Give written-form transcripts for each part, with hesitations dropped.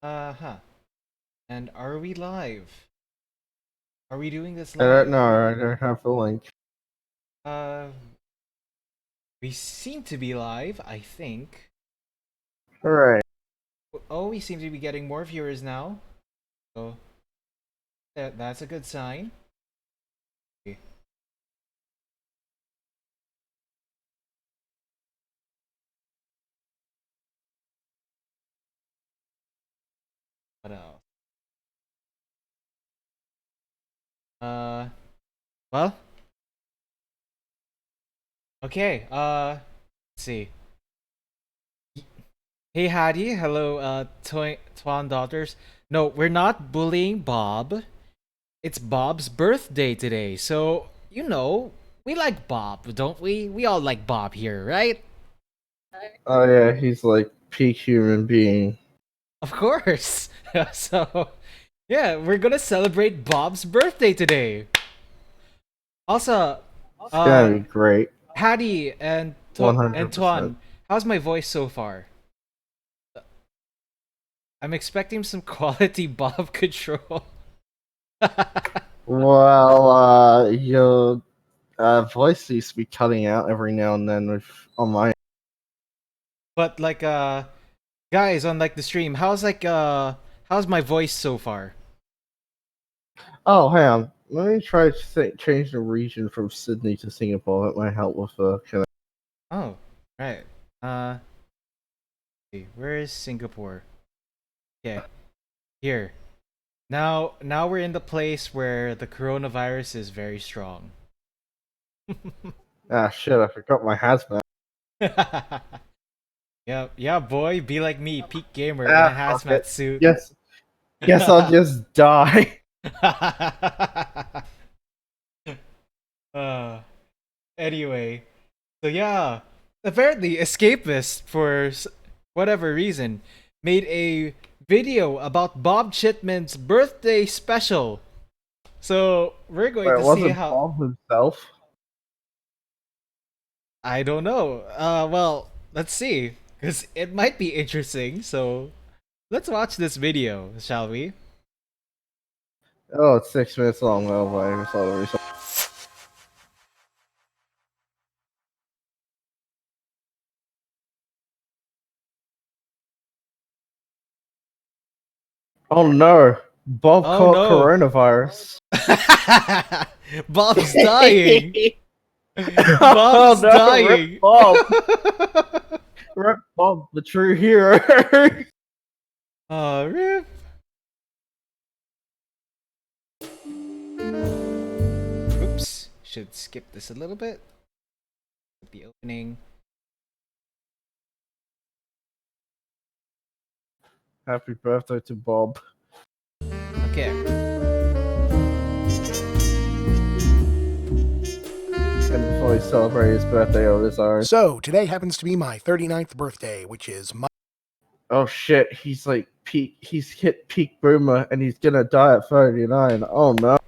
Uh-huh. And are we live? Are we doing this I don't live? know. I don't have the link. Uh, we seem to be live, I think. Hooray. Oh, we seem to be getting more viewers now. So, that's a good sign. Okay, what else? Uh, well, okay, let's see. Hey, Hattie. Hello, Twan daughters. No, we're not bullying Bob. It's Bob's birthday today, so, we like Bob, don't we? We all like Bob here, right? Oh yeah, he's like peak human being. Of course. So, yeah, we're gonna celebrate Bob's birthday today. Also, It's uh, gonna be great. Hattie and 100%. Tuan, how's my voice so far? I'm expecting some quality Bob control. Well, your voice seems to be cutting out every now and then with on my. But like, guys on like the stream, how's my voice so far? Oh, hang on. Let me try to change the region from Sydney to Singapore. That might help with the connection. Oh, right. Uh, where is Singapore? Okay, here. Now we're in the place where the coronavirus is very strong. Ah, shit! I forgot my hazmat. Yeah, yeah, boy, be like me, peak gamer in a Ah, fuck hazmat it. suit. Guess I'll just die. uh, anyway, so yeah, apparently Escapist, for whatever reason, made a video about Bob Chitman's birthday special. So we're going Wait, to see wasn't how. Bob himself? I don't know. Well, let's see, because it might be interesting. So let's watch this video, shall we? Oh, it's 6 minutes long. Oh, boy. Oh no, Bob Oh caught no, coronavirus. Bob's dying. Oh Bob's no, Rip dying. Bob. Rip Bob, the true hero. Rip. Oops. Should skip this a little bit. The opening. Happy birthday to Bob. Okay. And before he celebrated his birthday on his own. So, today happens to be my 39th birthday, which is Oh shit, he's like peak. He's hit peak boomer, and he's gonna die at 39. Oh no.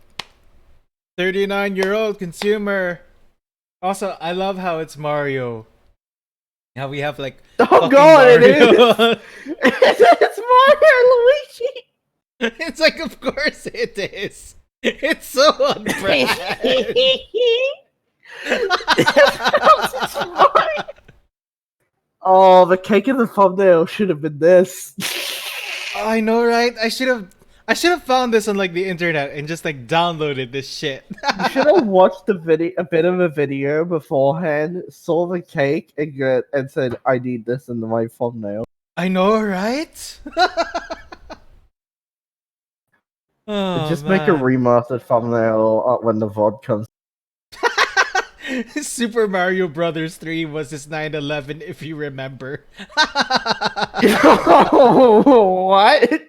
39-year-old consumer. Also, I love how it's Mario. How we have like Oh fucking god, it Mario. is! It's Mario Luigi! It's like, of course it is. It's so on brand. Oh, the cake in the thumbnail should have been this. I know, right? I should have found this on like the internet and just like downloaded this shit. You should have watched a bit of a video beforehand, saw the cake, and said, "I need this in my thumbnail." I know, right? Oh Just make a man. remastered thumbnail when the VOD comes. Super Mario Brothers 3 was his 9/11, if you remember. What?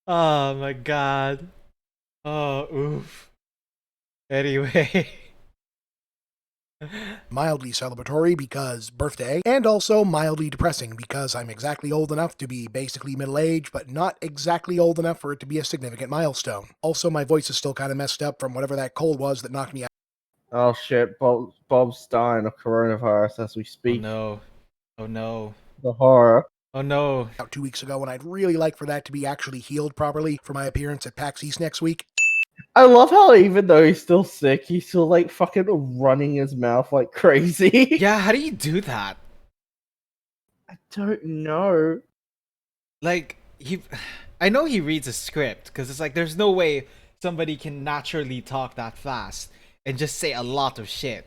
Oh my god. Oh, oof. Anyway. mildly celebratory because birthday, and also mildly depressing because I'm exactly old enough to be basically middle-aged, but not exactly old enough for it to be a significant milestone. Also, my voice is still kind of messed up from whatever that cold was that knocked me out. Oh shit, Bob's dying of coronavirus as we Oh speak. no. Oh no. the horror. Oh no. out 2 weeks ago, and I'd really like for that to be actually healed properly for my appearance at PAX East next week. I love how even though he's still sick, he's still like fucking running his mouth like crazy. Yeah, how do you do that? I don't know. Like I know he reads a script because it's like there's no way somebody can naturally talk that fast and just say a lot of shit.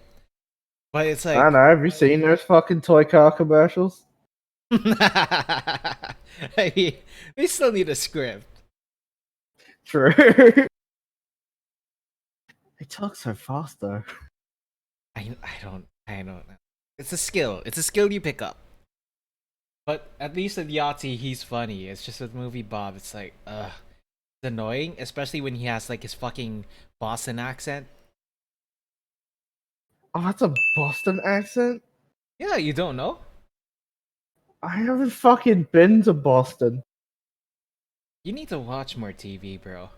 But it's I like don't know. Have you seen those fucking toy car commercials? I mean, they still need a script. True. They talk so fast though. I don't know. It's a skill. It's a skill you pick up. But at least with Yahtzee, he's funny. It's just with MovieBob, it's like, it's annoying, especially when he has like his fucking Boston accent. Oh, that's a Boston accent? Yeah, you don't know? I haven't fucking been to Boston. You need to watch more TV, bro.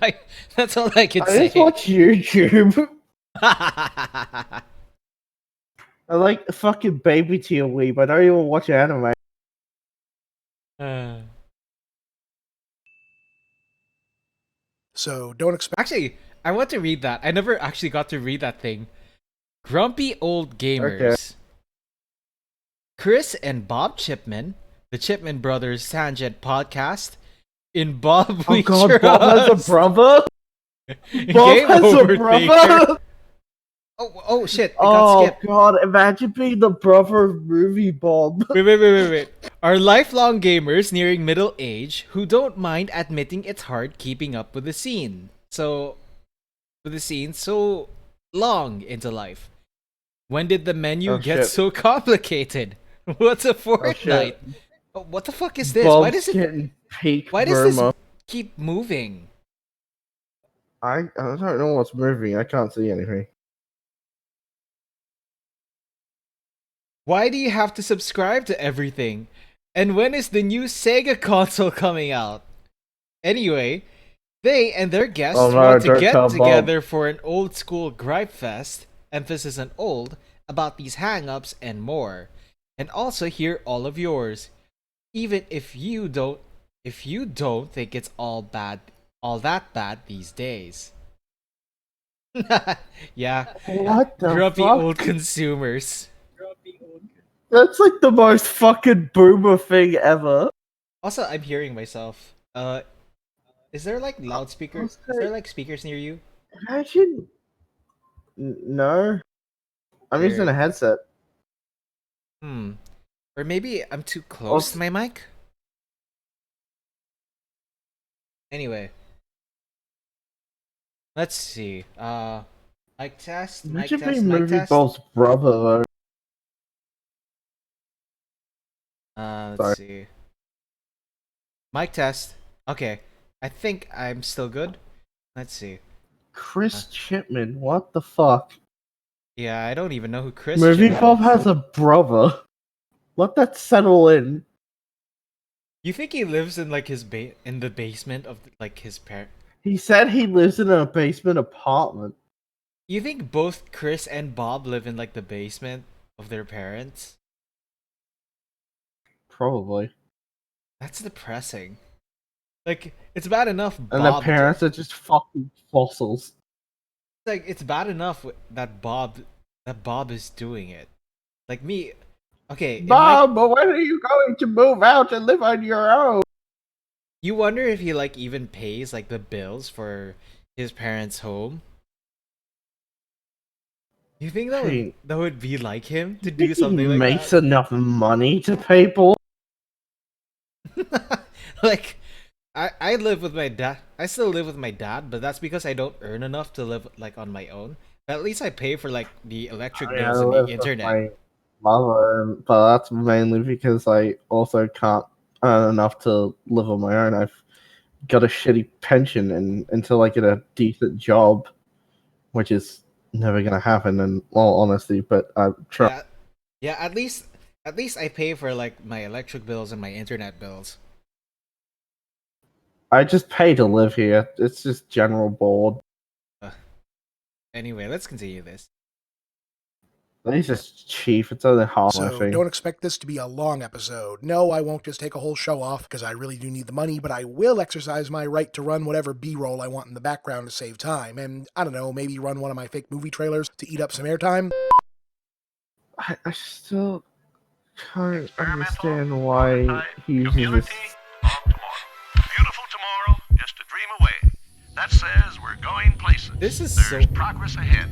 Like, that's all I can I say. just watch YouTube. I like fucking Baby Teal Weeb. I don't even watch anime. Uh, So don't expect Actually, I want to read that. I never actually got to read that thing. Grumpy Old Okay. Gamers. Chris and Bob Chipman, the Chipman Brothers Tangent podcast. In Bob Oh We god, Bob has Trust. a brother? Game Bob has over, a brother? Thinker. Oh shit! It got Oh skipped. god, imagine being the brother of MovieBlob. Wait. Are lifelong gamers nearing middle age who don't mind admitting it's hard keeping up with the scene. So long into life. When did the menu Oh, get shit. so complicated? What's a Oh Fortnite? shit. Oh, what the fuck is this? Bob's getting peak Why does this Burma. keep moving? I don't know what's moving. I can't see anything. Why do you have to subscribe to everything? And when is the new Sega console coming out? Anyway, they and their guests Oh no, want to don't get tell Bob. together for an old school gripe fest, emphasis on old, about these hang-ups and more. And also hear all of yours. Even if you don't think it's all that bad these days. Yeah, What the grumpy fuck? old consumers. That's like the most fucking boomer thing ever. Also, I'm hearing myself. Is there like loudspeakers? Is there like speakers near you? Imagine. No. I'm using a Weird. headset. Or maybe I'm too close to my mic? Anyway. Let's see. Mic test, mic Imagine test, being mic Movie test. Bob's brother though. Let's Sorry. see. Mic test. Okay. I think I'm still good. Let's see. Chris Chipman, what the fuck? Yeah, I don't even know who Chris Movie Chipman Bob is. has a brother. Let that settle in. You think he lives in like in the basement of like his parent? He said he lives in a basement apartment. You think both Chris and Bob live in like the basement of their parents? Probably. That's depressing. Like it's bad enough And the Bob parents are just fucking fossils. like it's bad enough that Bob is doing it. Like me, okay. Bob, but when are you going to move out and live on your own? You wonder if he like even pays like the bills for his parents' home. You think Hey, that would be like him to think do he something like makes that? enough money to pay bills? Like I live with my dad. I still live with my dad, but that's because I don't earn enough to live like on my own. But at least I pay for like the electric I bills and live the with internet. my mother, but that's mainly because I also can't earn enough to live on my own. I've got a shitty pension and until I get a decent job, which is never gonna happen in all honesty, but I'm trying. Yeah, yeah. At least I pay for like my electric bills and my internet bills. I just pay to live here. It's just general board. Anyway, let's continue this. He's just cheap. It's only half my So thing. don't expect this to be a long episode. No, I won't just take a whole show off because I really do need the money, but I will exercise my right to run whatever B-roll I want in the background to save time. And I don't know, maybe run one of my fake movie trailers to eat up some airtime. I still can't understand why he uses this. Beautiful tomorrow, just a dream away. That says we're going places. This is There's so... progress ahead.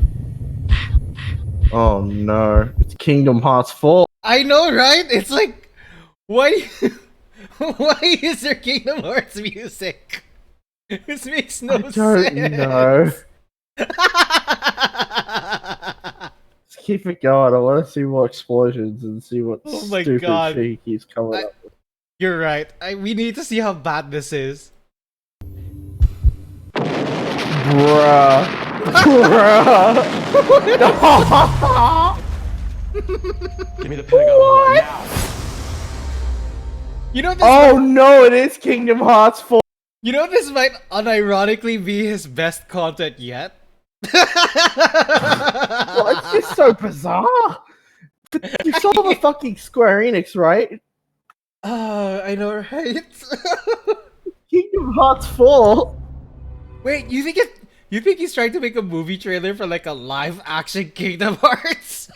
Oh no, it's Kingdom Hearts 4. I know, right? It's like, why? Why is there Kingdom Hearts music? This makes no I don't sense. know. Let's keep it going. I want to see more explosions and see what Oh my stupid God. shit he keeps coming up with. You're right. We need to see how bad this is. Bruh. Bruh. Give me the Pentagon now. You know this. Oh no, it is Kingdom Hearts 4. You know this might unironically be his best content yet. Well, it's just so bizarre. But you saw the fucking Square Enix, right? I know, right? Kingdom Hearts 4. Wait, you think he's trying to make a movie trailer for like a live action Kingdom Hearts?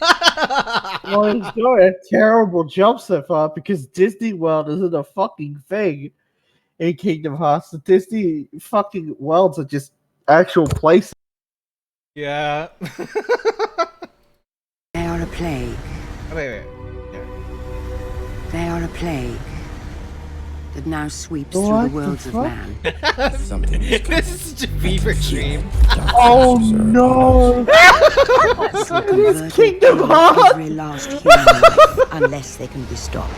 Well, he's doing a terrible job so far because Disney World isn't a fucking thing in Kingdom Hearts. The Disney fucking worlds are just actual places. Yeah. They are a plague. Wait. Yeah. They are a plague that now sweeps What through the the worlds of fuck? man. This is such a fever dream. Oh no! It is Kingdom Hearts! Every last human life, unless they can be stopped.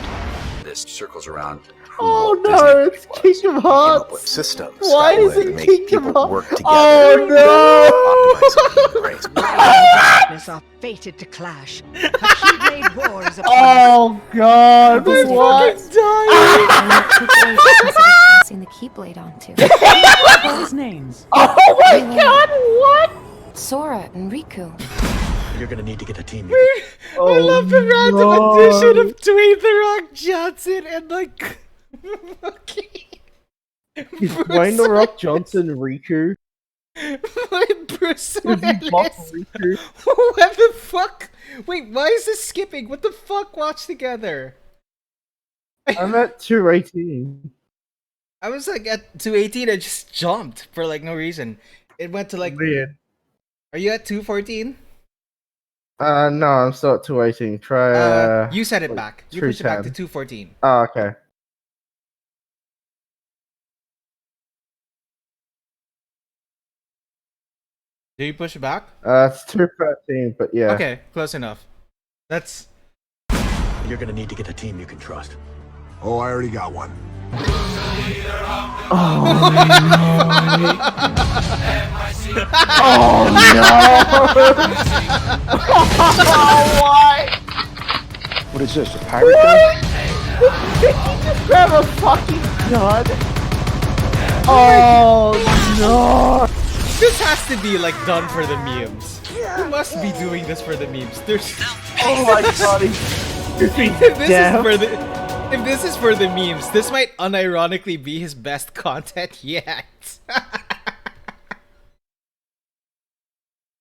This circles around. Oh no, it's Kingdom Hearts! Systems. Why is that would it make Kingdom people Hearts? work together. Oh Optimize it. Darkness are fated to clash. A Keyblade war is upon us. Oh god, I'm what? fucking dying. Passing the Keyblade onto. Those names. Oh my god, what? Sora and Riku. You're gonna need to get a team. I love the random no. addition of Dwayne The Rock Johnson and like Is Dwayne The Rock Johnson Riku? my Bruce Is he Buck Willis. Riku? What the fuck? Wait, why is this skipping? What the fuck? Watch together. I'm at 218. I was like at 218. I just jumped for like no reason. It went to like. Weird. Are you at 214? No, I'm still at 218. Try, You set it back. You push it back to 214. Oh, okay. Do you push it back? It's 213, but yeah. Okay, close enough. That's. You're gonna need to get a team you can trust. Oh, I already got one. Oh no! Why? What is this? A pirate gun? Did he just grab a fucking gun? Oh no! This has to be like done for the memes. We must be doing this for the memes. There's. Oh my god! If this is for the memes, this might unironically be his best content yet.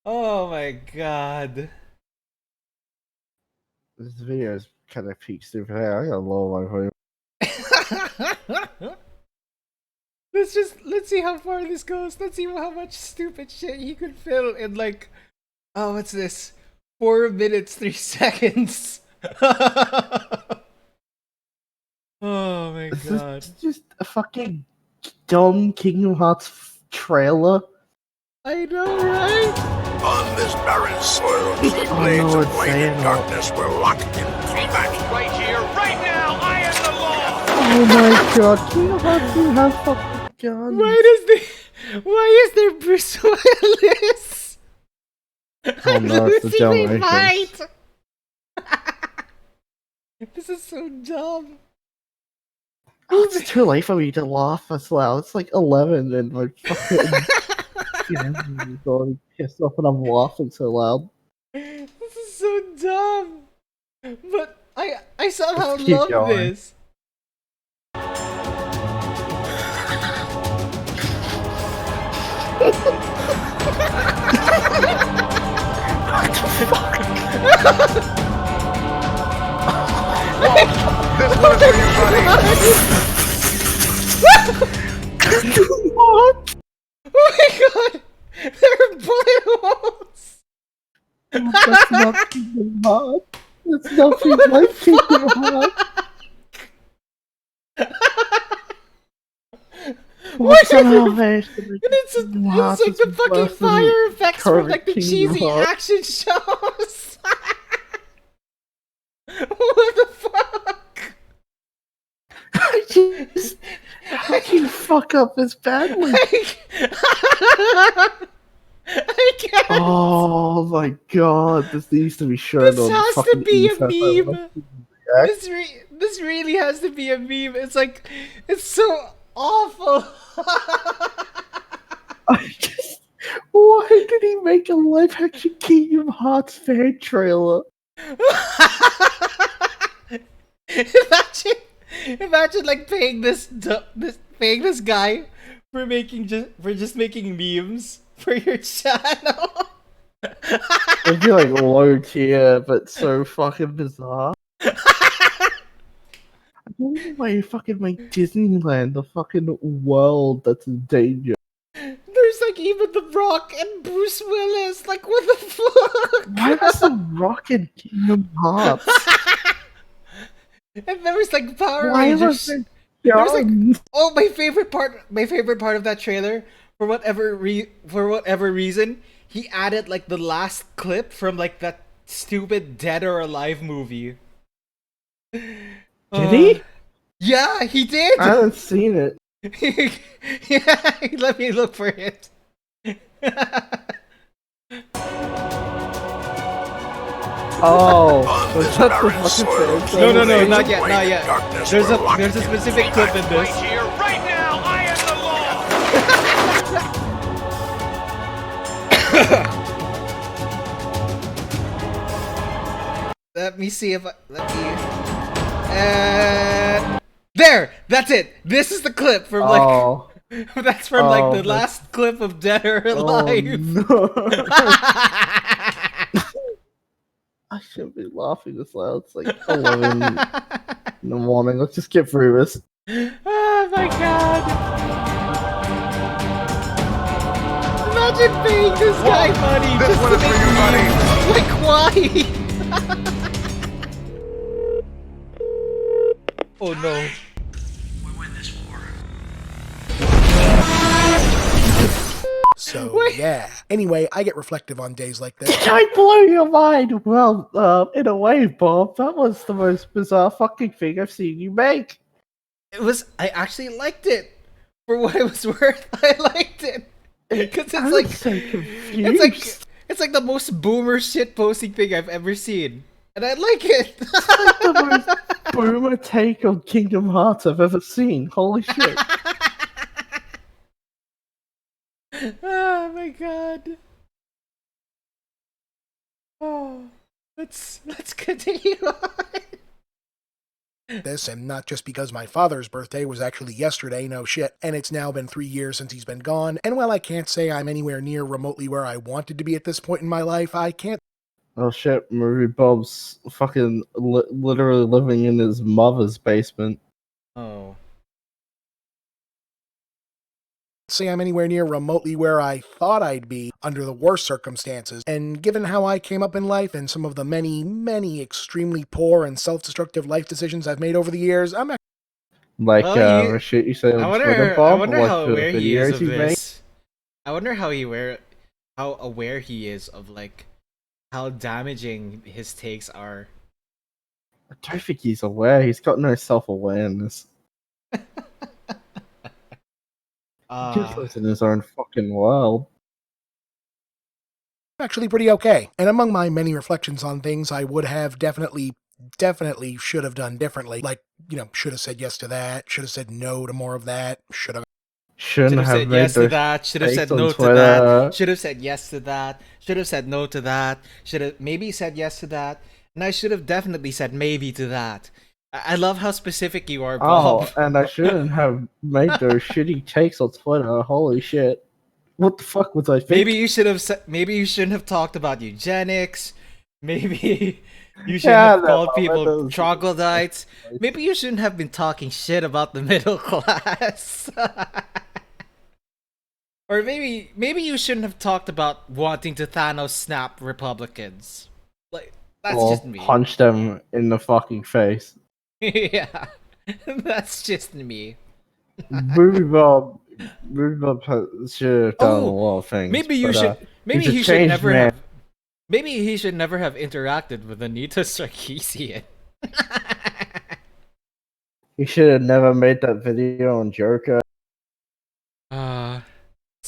Oh my god. This video is kind of peak stupid. Hey, I gotta lower my volume. Let's see how far this goes. Let's see how much stupid shit he could fill in like, oh, what's this? 4 minutes 3 seconds. Oh my This god. is just a fucking dumb Kingdom Hearts trailer. I know, right? On this barren soil, the I blades know of it's flame saying and darkness were locked in combat. Right here, right now, I am the law! Oh my god, Kingdom Hearts didn't have fucking guns. Why is there Bruce Willis? Oh no, it's the Losing my Dalmatians. fight. This is so dumb. Oh, it's too late for me to laugh as well. It's like 11 and my fucking is already pissed off and I'm laughing so loud. This is so dumb. But I somehow Let's keep love going. this. This one is for you, buddy. What? Oh my god! There are bullet holes! That's not Kingdom Hearts. That's nothing like Kingdom Hearts. What's somehow very And it's like the fucking fire effects from like the cheesy action shows. What the fuck? I just how can you fuck up this badly? I can't. Oh my god, this needs to be shown This on has to fucking be a EFF. meme. This really has to be a meme. It's like, it's so awful. Why did he make a live action Kingdom Hearts fan trailer? Imagine like paying this guy for just making memes for your channel. It'd be like low tier, but so fucking bizarre. I don't know why you fucking make Disneyland the fucking world that's in danger. There's like even The Rock and Bruce Willis. Like, what the fuck? Why was the Rock in Kingdom Hearts? And there was like Power Why Rangers. was it There was done? like, oh, my favorite part of that trailer, for whatever reason, he added like the last clip from like that stupid Dead or Alive movie. Did he? Yeah, he did. I haven't seen it. Yeah, let me look for it. Oh, was that the fucking thing? No, not yet. There's a specific clip in Right this. here, right now, I am the law! Let me see if there! That's it! This is the clip from like... Oh. That's from like the that's- last clip of Dead or Alive. Oh, no. I shouldn't be laughing this loud. It's like 11 in the morning. Let's just get through this. Oh my god! Imagine paying this guy money This just one to is for make you, buddy. memes. Like, why? Oh no. So, Wait. yeah. Anyway, I get reflective on days like this. Can I blow your mind? Well, in a way, Bob, that was the most bizarre fucking thing I've seen you make. I actually liked it. For what it was worth, I liked it. Because I'm it's like, so confused. it's like the most boomer shit posting thing I've ever seen. And I like it. the most boomer take on Kingdom Hearts I've ever seen. Holy shit. Oh my god. Oh, let's continue on. This, and not just because my father's birthday was actually yesterday, no shit, and it's now been 3 years since he's been gone, and while I can't say I'm anywhere near remotely where I wanted to be at this point in my life, I can't Oh shit, MovieBob's fucking literally living in his mother's basement. Oh. say I'm anywhere near remotely where I thought I'd be under the worst circumstances, and given how I came up in life and some of the many, many extremely poor and self-destructive life decisions I've made over the years, I'm Like Well, shit you say on I Twitter, wonder Bob, how like the aware he is videos of you make. this. I wonder how aware he is of like how damaging his takes are. I don't think he's aware. He's got no self-awareness. He just lives in his own fucking world. actually pretty okay. And among my many reflections on things I would have definitely should have done differently. Like, should have said yes to that, should have said no to more of that, should have. Should Shouldn't have have said made yes to those that. Should have takes said on no to that. Twitter. Should have said yes to that. Should have said no to that. Should have maybe said yes to that. And I should have definitely said maybe to that. I love how specific you are, Bob. Oh, and I shouldn't have made those shitty takes on Twitter. Holy shit. What the fuck was I Maybe thinking? you should have said. Maybe you shouldn't have talked about eugenics. Maybe you shouldn't Yeah, have that called moment people was- troglodytes. Maybe you shouldn't have been talking shit about the middle class. Or maybe you shouldn't have talked about wanting to Thanos snap Republicans. Like that's Or just me. punch them in the fucking face. Yeah. That's just me. MovieBob should have done a Oh, lot of things. maybe you but, should maybe he's a he should changed never man. have maybe he should never have interacted with Anita Sarkeesian. He should have never made that video on Joker.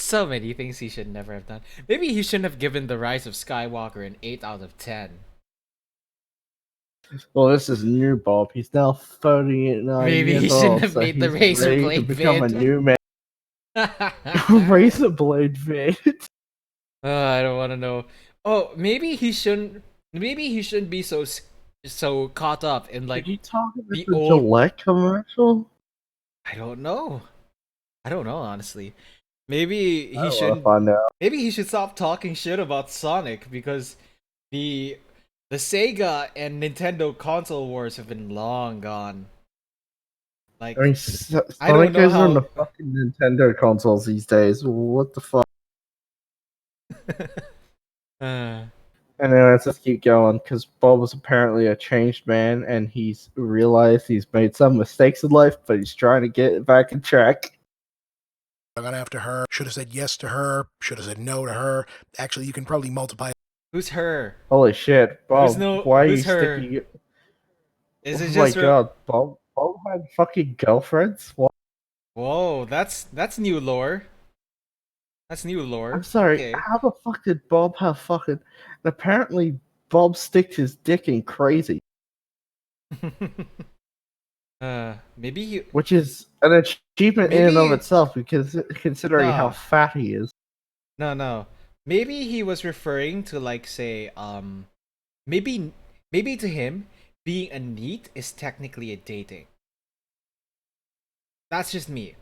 So many things he should never have done. Maybe he shouldn't have given The Rise of Skywalker an 8 out of 10. Well, this is new Bob. He's now 39 Maybe he years shouldn't old, have so made the he's razor ready to blade become a vid. new man. Razor blade vid. I don't want to know. Oh, maybe he shouldn't. Maybe he shouldn't be so caught up in like Did you talk about the the old. Gillette commercial? I don't know. I don't know honestly. Maybe I he wanna shouldn't. find out. Maybe he should stop talking shit about Sonic because the Sega and Nintendo console wars have been long gone. Like I mean, I don't Sonic know is on how. the fucking Nintendo consoles these days. What the fuck? Anyway, let's just keep going because Bob was apparently a changed man and he's realized he's made some mistakes in life, but he's trying to get back on track. I got after her. Should have said yes to her. Should have said no to her. Actually, you can probably multiply. Who's her? Holy shit, Bob! no- why are you who's her? sticking? Is Oh it my just god, Bob! Bob had fucking girlfriends. What? Whoa, that's new lore. That's new lore. I'm sorry. Okay. How the fuck did Bob have fucking? And apparently, Bob sticked his dick in crazy, Maybe you. which is an achievement in and of Maybe- itself because considering how Nah. fat he is. No. Maybe he was referring to like say maybe to him being a neat is technically a dating. That's just me.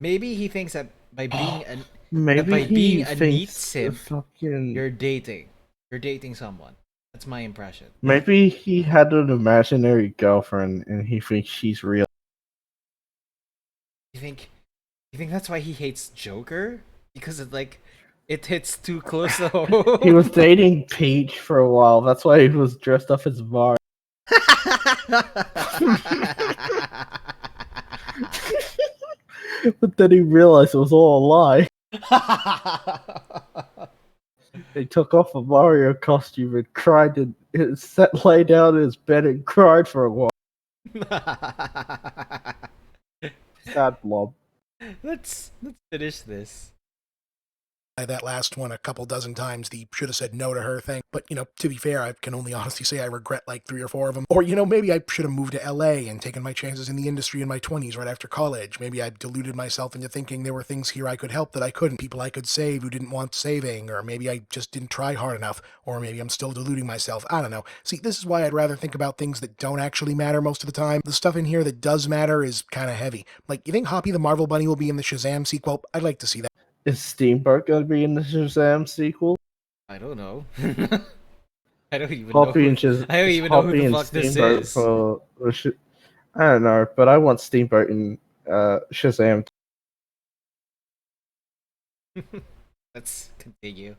Maybe he thinks that by being a Maybe by he being a thinks neat the simp, fucking. you're dating. You're dating someone. That's my impression. Maybe he had an imaginary girlfriend and he thinks she's real. You think that's why he hates Joker? Because it hits too close to home. He was dating Peach for a while. That's why he was dressed up as Mario. But then he realized it was all a lie. He took off a Mario costume and cried and lay down in his bed and cried for a while. Sad blob. Let's finish this. That last one a couple dozen times, the should have said no to her thing. But, to be fair, I can only honestly say I regret like 3 or 4 of them. Or, maybe I should have moved to LA and taken my chances in the industry in my 20s right after college. Maybe I deluded myself into thinking there were things here I could help that I couldn't, people I could save who didn't want saving, or maybe I just didn't try hard enough, or maybe I'm still deluding myself. I don't know. See, this is why I'd rather think about things that don't actually matter most of the time. The stuff in here that does matter is kind of heavy. Like, you think Hoppy the Marvel Bunny will be in the Shazam sequel? I'd like to see that. Is Steamboat gonna be in the Shazam sequel? I don't know. I don't even Hoppy know. and Shaz- I don't even know who Hoppy the and fuck this Steamboat is. I don't know, but I want Steamboat in Shazam. Let's continue.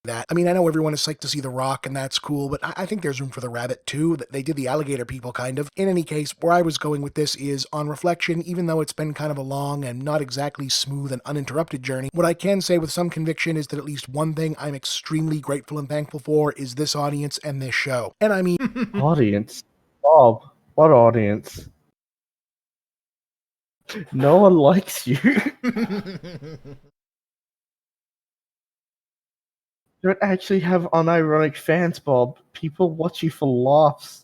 That. I mean, I know everyone is psyched to see The Rock, and that's cool, but I think there's room for the rabbit, too. They did the alligator people, kind of. In any case, where I was going with this is, on reflection, even though it's been kind of a long and not exactly smooth and uninterrupted journey, what I can say with some conviction is that at least one thing I'm extremely grateful and thankful for is this audience and this show. And I mean... Audience? Bob, what audience? No one likes you. You don't actually have unironic fans, Bob. People watch you for laughs.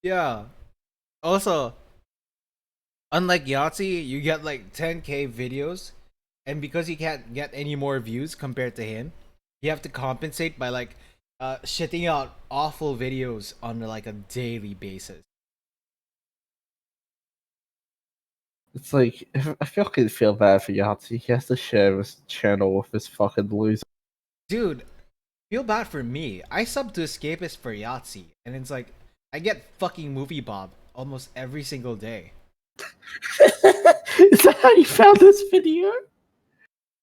Yeah. Also, Unlike Yahtzee, you get like 10k videos, and because you can't get any more views compared to him, you have to compensate by like shitting out awful videos on like a daily basis. It's like I fucking feel bad for Yahtzee. He has to share his channel with this fucking loser. Dude, feel bad for me. I sub to Escapist for Yahtzee, and it's like I get fucking MovieBob almost every single day. Is that how you found this video?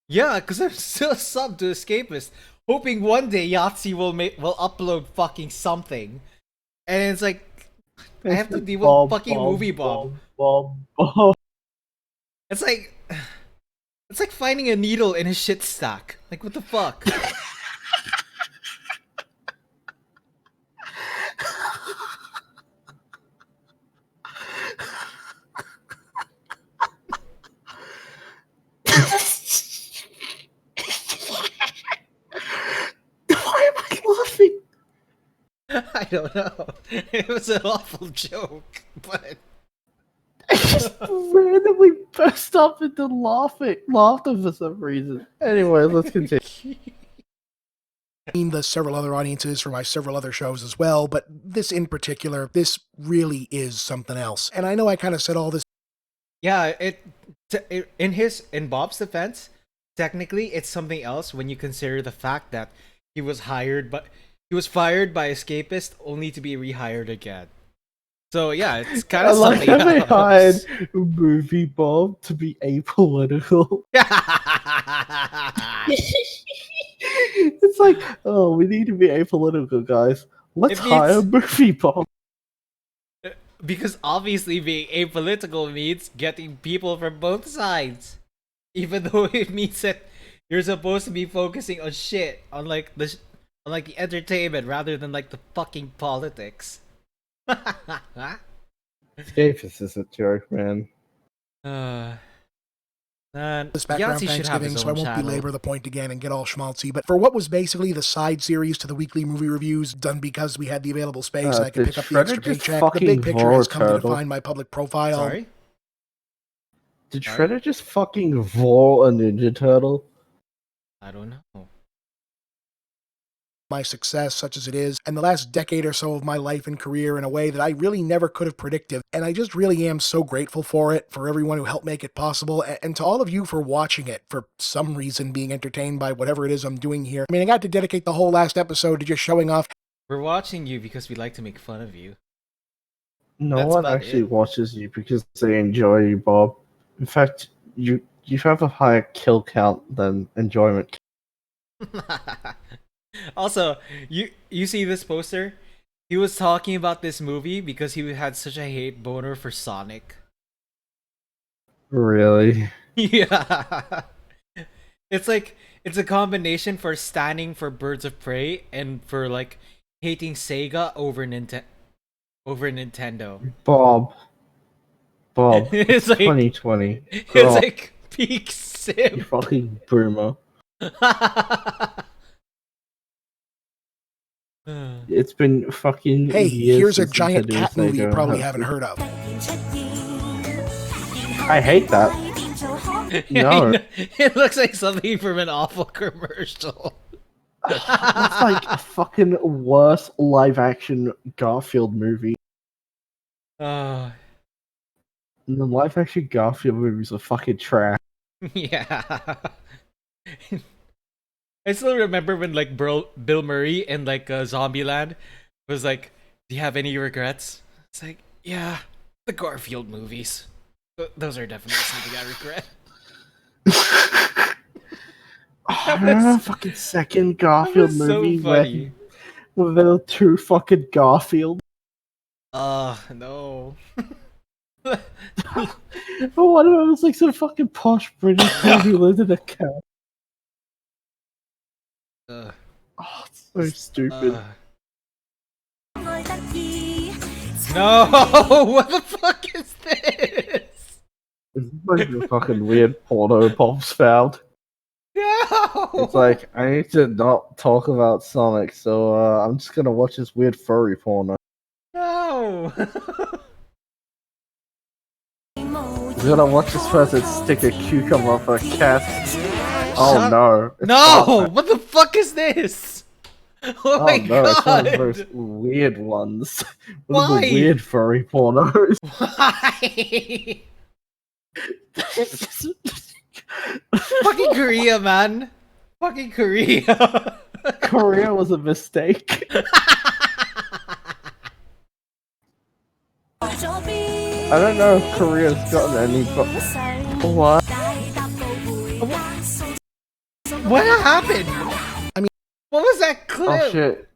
Yeah, because I'm still sub to Escapist, hoping one day Yahtzee will upload fucking something, and it's like I have to deal with fucking MovieBob. Bob. It's like finding a needle in a shit stack. Like what the fuck? Why am I laughing? I don't know. It was an awful joke, but I just randomly burst up into laughter for some reason. Anyway, let's continue. The several other audiences for my several other shows as well, but this in particular, this really is something else. And I know I kind of said all this. yeah, in Bob's defense, technically it's something else when you consider the fact that he was fired by Escapist only to be rehired again. So yeah, it's kind I of like something how they else. hired MovieBob to be apolitical. It's like, oh, we need to be apolitical, guys. Let's It means- hire MovieBob. Because obviously being apolitical means getting people from both sides. Even though it means that you're supposed to be focusing on shit, on like the entertainment rather than like the fucking politics. Escapist is a joke, man. This background Yahtzee should have Thanksgiving, his so I own won't channel. belabor the point again and get all schmaltzy. But for what was basically the side series to the weekly movie reviews, done because we had the available space and I could did pick up the extra Shredder just paycheck, the fucking big picture roar has come to turtle? define my public profile. Sorry? Did Sorry? Shredder just fucking roar a Ninja Turtle? I don't know. My success, such as it is, and the last decade or so of my life and career in a way that I really never could have predicted. And I just really am so grateful for it, for everyone who helped make it possible, and to all of you for watching it, for some reason being entertained by whatever it is I'm doing here. I mean, I got to dedicate the whole last episode to just showing off. We're watching you because we like to make fun of you. No That's one about actually it. watches you because they enjoy you, Bob. In fact, you have a higher kill count than enjoyment. Also, you see this poster? He was talking about this movie because he had such a hate boner for Sonic. Really? Yeah. It's like it's a combination for standing for Birds of Prey and for like hating Sega over Nintendo. Bob. It's like 2020. it's God, like peak you sim. fucking boomer. It's been fucking Hey, years here's a since giant Nintendo cat movie you Sega probably have- haven't heard of. I hate that. No. It looks like something from an awful commercial. That's like a fucking worse live action Garfield movie. Uh, And the live action Garfield movies are fucking trash. yeah. I still remember when like Bill Murray in like Zombieland was like, "Do you have any regrets?" It's like, "Yeah, the Garfield movies. Those are definitely something I regret." I remember the fucking second Garfield was so movie funny. where there were two fucking Garfield. No. But one of them was like some fucking posh British guy who lived in a cat. Ugh. Oh, it's so stupid. No! What the fuck is this? This is like the fucking weird porno Bob's found. No! It's like, I need to not talk about Sonic, so I'm just gonna watch this weird furry porno. No! We're gonna watch this person stick a cucumber up a cat. Oh Shut- no. It's No! not- What the fuck is this? Oh my no, it's one of god! those weird ones. One of Why? the weird furry pornos. Why? Fucking Korea, man. Fucking Korea. Korea was a mistake. I don't know if Korea's gotten any, but what? What happened? I mean- what was that clip? Oh shit!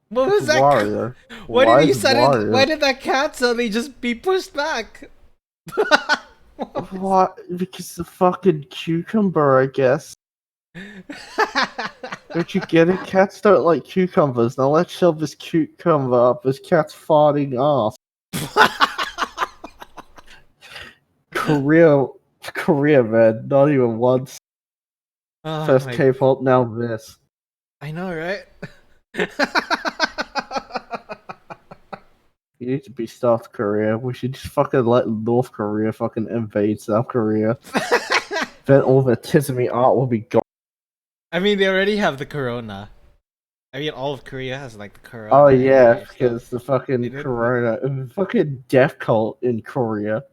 What was It's that? Warrior. Why Why did you is suddenly? Warrior? Why did that cat suddenly just be pushed back? What? Because the fucking cucumber, I guess. Don't you get it? Cats don't like cucumbers. Now let's shove this cucumber up this cat's farting ass. Korea, man. Not even once. Oh First my- K-pop, now this. I know, right? You need to be South Korea. We should just fucking let North Korea fucking invade South Korea. Then all the Tizzamy art will be gone. I mean, they already have the corona. I mean, all of Korea has like the corona. Oh yeah, anyway, so- because the fucking They did- corona, fucking death cult in Korea.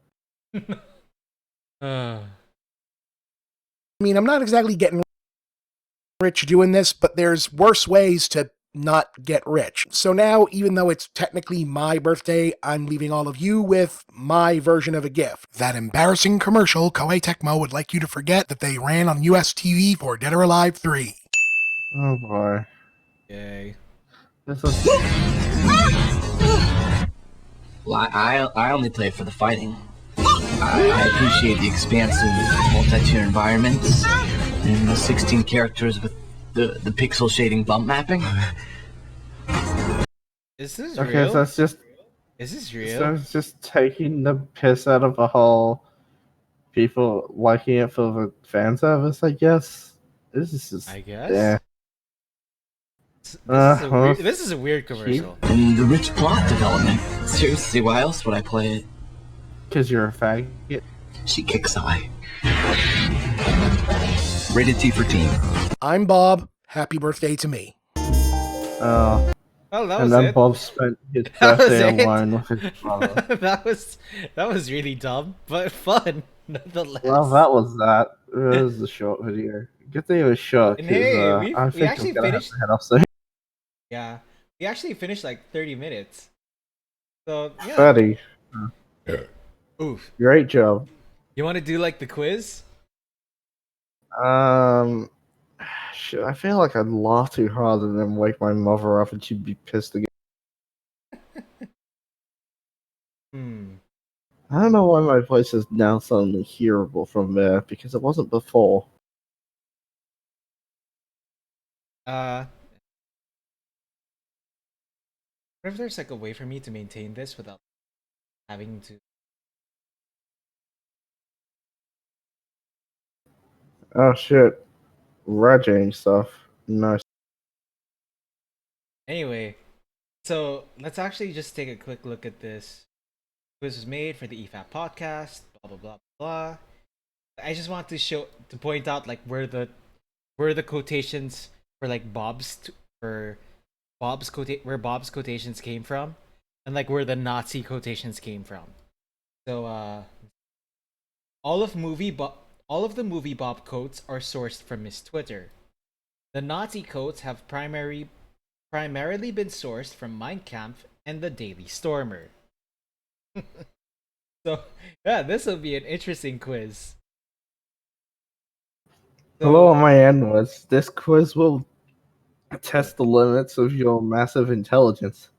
I mean, I'm not exactly getting rich doing this, but there's worse ways to not get rich. So now, even though it's technically my birthday, I'm leaving all of you with my version of a gift. That embarrassing commercial Koei Tecmo would like you to forget that they ran on US TV for Dead or Alive 3. Oh boy. Yay. This is Well, I only play for the fighting. I appreciate the expansive multi-tier environments and the 16 characters with the pixel shading bump mapping. Is this okay, real? so it's just Is this real? so it's just taking the piss out of the whole people liking it for the fan service, I guess. This is just I guess. yeah. This is a weird commercial. And the rich plot development. Seriously, why else would I play it? Because you're a faggot. She kicks eye. Rated T for teen. I'm Bob. Happy birthday to me. Oh, Well, that and was then it. Bob spent his That was birthday it. alone with his brother. that was really dumb, but fun nonetheless. Well, that was that. It was a short video. Good thing it was short. And 'Cause, hey, I we think actually I'm gonna finished- have to head off soon. Yeah, we actually finished like 30 minutes. So yeah. 30. Oof. Great job. You want to do like the quiz? Shit, I feel like I'd laugh too hard and then wake my mother up and she'd be pissed again. I don't know why my voice is now suddenly hearable from there because it wasn't before. What if there's like a way for me to maintain this without having to? Oh shit. Raging stuff. Nice. Anyway, so let's actually just take a quick look at this. Quiz was made for the EFAP podcast. Blah blah blah blah. I just want to point out like where the quotations for like where Bob's quotations came from, and like where the Nazi quotations came from. So all of the MovieBlob quotes are sourced from his Twitter. The Nazi quotes have primarily been sourced from Mein Kampf and the Daily Stormer. So yeah, this will be an interesting quiz. Hello on my end was this quiz will test the limits of your massive intelligence.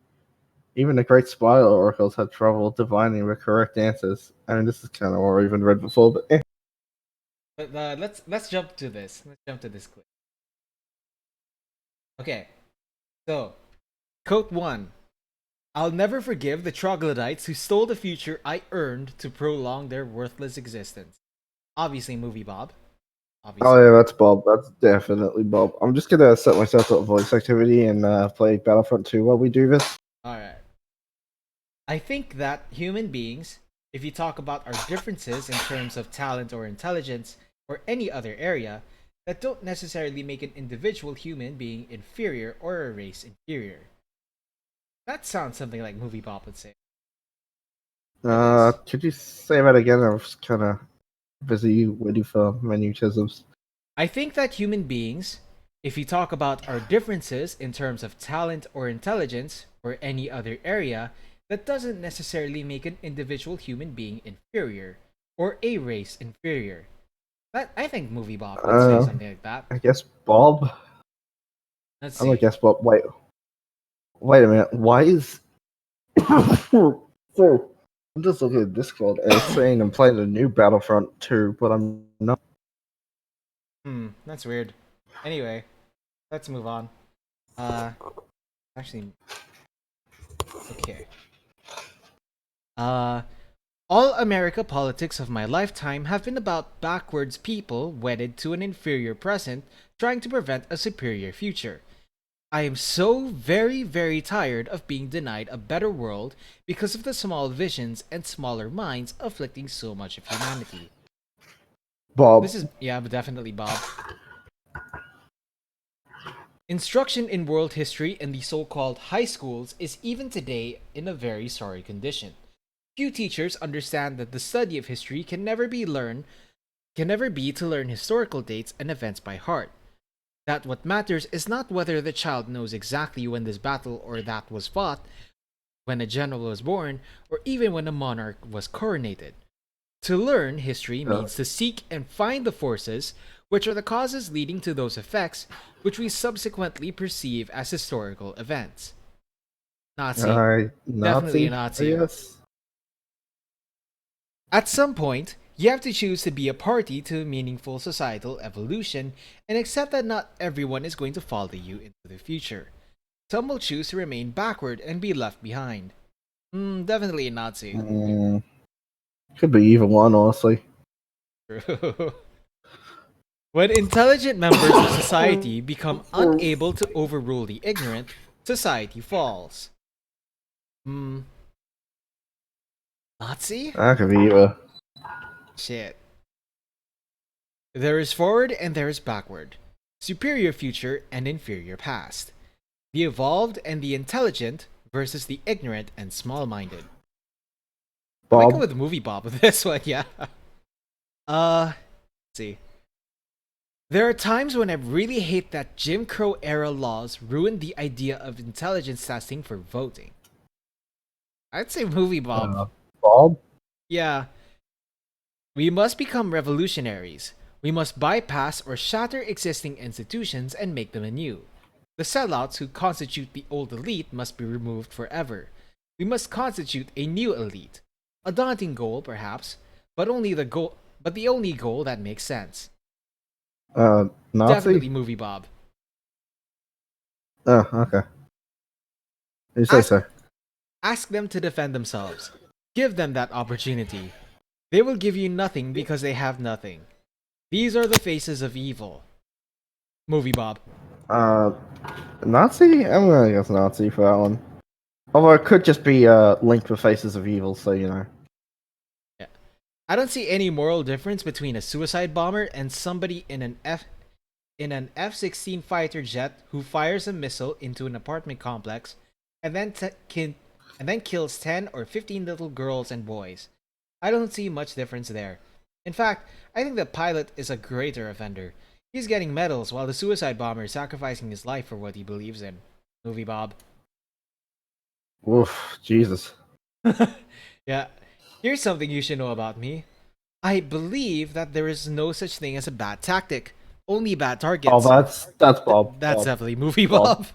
Even the great spider oracles had trouble divining the correct answers. I mean, this is kind of what I even read before, but But let's jump to this. Let's jump to this quiz. Okay, so quote 1: "I'll never forgive the troglodytes who stole the future I earned to prolong their worthless existence." Obviously, MovieBlob. Obviously. Oh yeah, that's Bob. That's definitely Bob. I'm just gonna set myself up voice activity and play Battlefront 2 while we do this. All right. "I think that human beings If you talk about our differences in terms of talent or intelligence or any other area, that don't necessarily make an individual human being inferior or a race inferior. That sounds something like MovieBlob would say. Or this. Could you say that again? I was kind of busy waiting for mutisms. I think that human beings, if you talk about our differences in terms of talent or intelligence or any other area, that doesn't necessarily make an individual human being inferior or a race inferior. That I think MovieBlob would say something like that. I guess Bob. Let's I'm gonna see. guess Bob. Wait a minute. Why is so? I'm just looking at Discord and it's saying I'm playing a new Battlefront 2, but I'm not. That's weird. Anyway, let's move on. Actually, okay. All America politics of my lifetime have been about backwards people wedded to an inferior present, trying to prevent a superior future. I am so very, very tired of being denied a better world because of the small visions and smaller minds afflicting so much of humanity. Bob. This is, yeah, but definitely Bob. Instruction in world history in the so-called high schools is even today in a very sorry condition. Few teachers understand that the study of history can never be to learn historical dates and events by heart. That what matters is not whether the child knows exactly when this battle or that was fought, when a general was born, or even when a monarch was coronated. To learn history means to seek and find the forces which are the causes leading to those effects which we subsequently perceive as historical events. Nazi. Definitely a Nazi. Yes. At some point, you have to choose to be a party to meaningful societal evolution and accept that not everyone is going to follow you into the future. Some will choose to remain backward and be left behind. Definitely a Nazi. Could be either one, honestly. True. When intelligent members of society become unable to overrule the ignorant, society falls. Nazi? That could be either. Shit. There is forward and there is backward. Superior future and inferior past. The evolved and the intelligent versus the ignorant and small-minded. I might go with MovieBlob with this one, yeah. Let's see. There are times when I really hate that Jim Crow era laws ruined the idea of intelligence testing for voting. I'd say MovieBlob. Bob? Yeah. We must become revolutionaries. We must bypass or shatter existing institutions and make them anew. The sellouts who constitute the old elite must be removed forever. We must constitute a new elite. A daunting goal, perhaps, but the only goal that makes sense. Nazi? Definitely MovieBlob. Oh, okay. You say so. Ask them to defend themselves. Give them that opportunity. They will give you nothing because they have nothing. These are the faces of evil. MovieBlob. Nazi? I'm gonna guess Nazi for that one. Although it could just be linked with Faces of Evil, so you know. Yeah. I don't see any moral difference between a suicide bomber and somebody in an F-16 fighter jet who fires a missile into an apartment complex and then kills 10 or 15 little girls and boys. I don't see much difference there. In fact, I think the pilot is a greater offender. He's getting medals while the suicide bomber is sacrificing his life for what he believes in. MovieBlob. Oof, Jesus. Yeah. Here's something you should know about me. I believe that there is no such thing as a bad tactic. Only bad targets. Oh, that's Bob. That's Bob. definitely MovieBlob.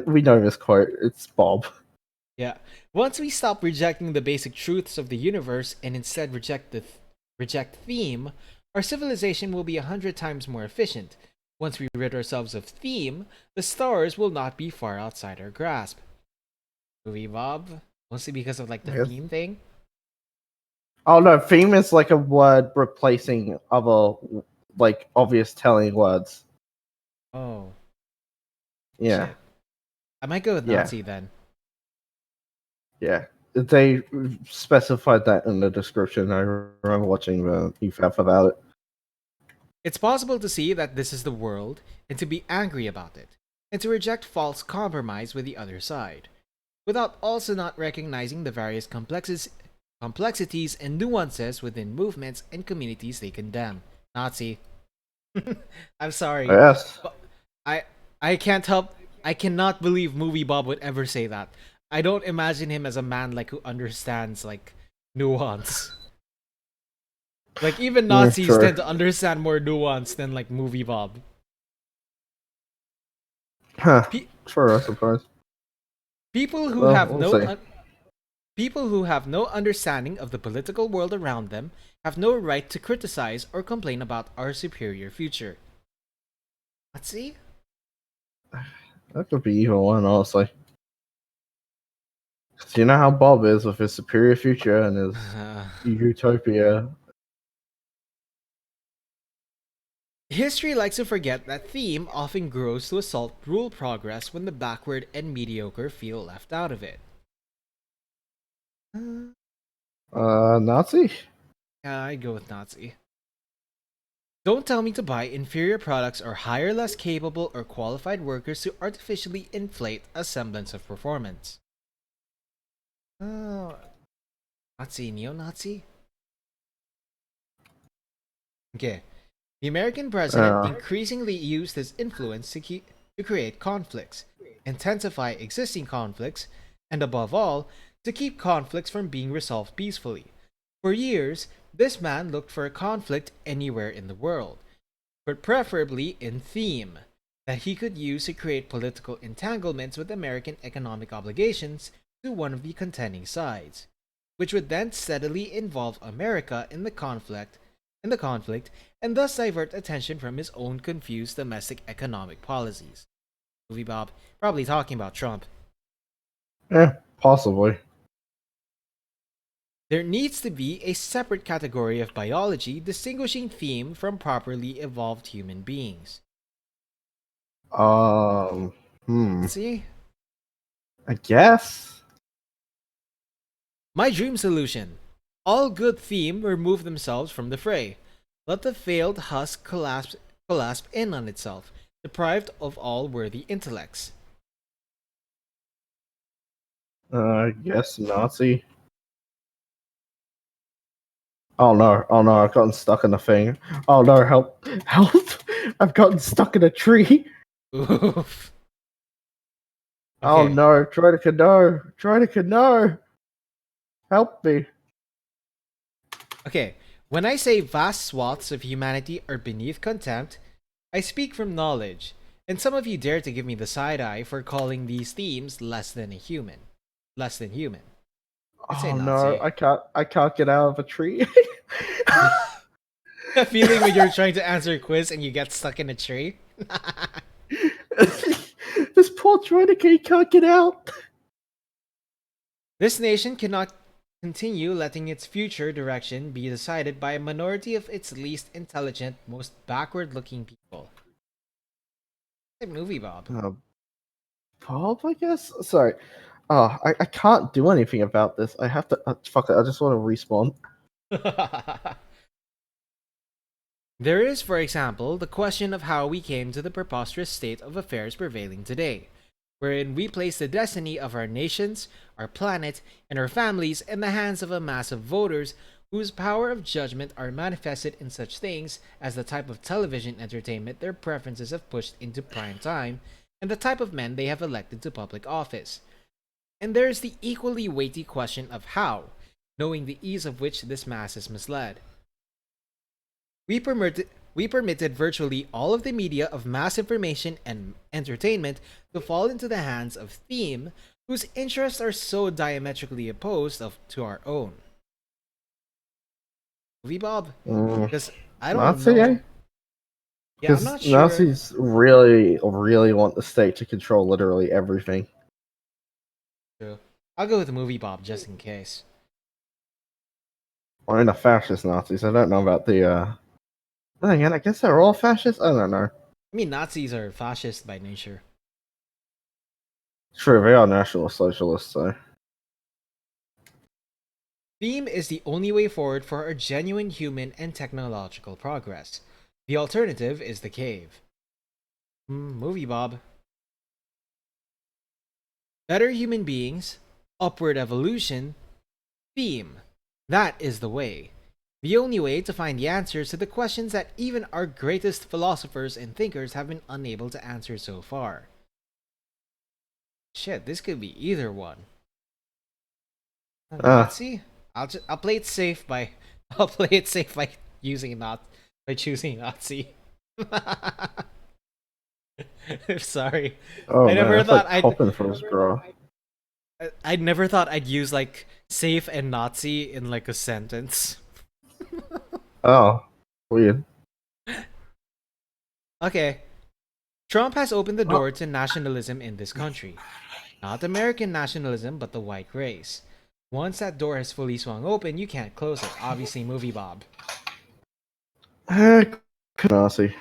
We know this quote. It's Bob. Yeah. Once we stop rejecting the basic truths of the universe and instead reject theme, our civilization will be 100 times more efficient. Once we rid ourselves of theme, the stars will not be far outside our grasp. MovieBlob? Mostly because of like the theme thing? Oh no, theme is like a word replacing other like obvious telling words. Oh. Yeah. Shit. I might go with Nazi then. Yeah. they specified that in the description. I remember watching the EFAP about it. It's possible to see that this is the world and to be angry about it, and to reject false compromise with the other side, without also not recognizing the various complexities and nuances within movements and communities they condemn. Nazi. I'm sorry. Yes. But I can't help. I cannot believe MovieBob would ever say that. I don't imagine him as a man like who understands like nuance. Like even Nazis sure. tend to understand more nuance than like MovieBob. Huh. Pe- Sure, I suppose. people who Well, have we'll no see. people who have no understanding of the political world around them have no right to criticize or complain about our superior future. Let's see. That could be either one, honestly. 'Cause you know how Bob is with his superior future and his utopia. History likes to forget that theme often grows to assault rule progress when the backward and mediocre feel left out of it. Nazi? Yeah, I'd go with Nazi. Don't tell me to buy inferior products or hire less capable or qualified workers to artificially inflate a semblance of performance. Nazi, neo-Nazi? Okay. The American president increasingly used his influence to create conflicts, intensify existing conflicts, and above all, to keep conflicts from being resolved peacefully. For years, this man looked for a conflict anywhere in the world, but preferably in theme, that he could use to create political entanglements with American economic obligations to one of the contending sides, which would then steadily involve America in the conflict, and thus divert attention from his own confused domestic economic policies. MovieBob, probably talking about Trump. Possibly. There needs to be a separate category of biology distinguishing theme from properly evolved human beings. I See? guess. My dream solution. All good theme remove themselves from the fray. Let the failed husk collapse in on itself, deprived of all worthy intellects. I guess Nazi. Oh no, I've gotten stuck in a thing. Oh no, help. I've gotten stuck in a tree. Oof. Oh Okay. no, try to canoe. Help me. Okay, when I say vast swaths of humanity are beneath contempt, I speak from knowledge, and some of you dare to give me the side eye for calling these themes less than human. I'd say Oh Nazi. no, I can't get out of a tree. A feeling when you're trying to answer a quiz and you get stuck in a tree? This poor Tronica can't get out. This nation cannot continue letting its future direction be decided by a minority of its least intelligent, most backward looking people. Like MovieBob. Bob, I guess? Sorry. I can't do anything about this. I have to. Fuck it, I just want to respawn. There is, for example, the question of how we came to the preposterous state of affairs prevailing today, wherein we place the destiny of our nations, our planet, and our families in the hands of a mass of voters whose power of judgment are manifested in such things as the type of television entertainment their preferences have pushed into prime time and the type of men they have elected to public office. And there is the equally weighty question of how, knowing the ease of which this mass is misled. We permitted virtually all of the media of mass information and entertainment to fall into the hands of theme whose interests are so diametrically opposed to our own. MovieBob? Because I don't Nazi, know. eh? Yeah, I'm not sure. Nazis really want the state to control literally everything. True. I'll go with MovieBob just in case. Or in the fascist Nazis. I don't know about the Then again, I guess they're all fascists. I don't know. I mean, Nazis are fascist by nature. True, they are National Socialists, so. Theme is the only way forward for our genuine human and technological progress. The alternative is the cave. Movie Bob. Better human beings, upward evolution, theme. That is the way. The only way to find the answers to the questions that even our greatest philosophers and thinkers have been unable to answer so far. Shit, this could be either one. Nazi? I'll play it safe by I'll play it safe by using not by choosing Nazi. Sorry. Oh I man, never that's thought like hoping for his bro. I never thought I'd use like safe and Nazi in like a sentence. Oh, weird. Okay. Trump has opened the door to nationalism in this country. Not American nationalism, but the white race. Once that door has fully swung open, you can't close it. Obviously, Movie Bob. Nazi.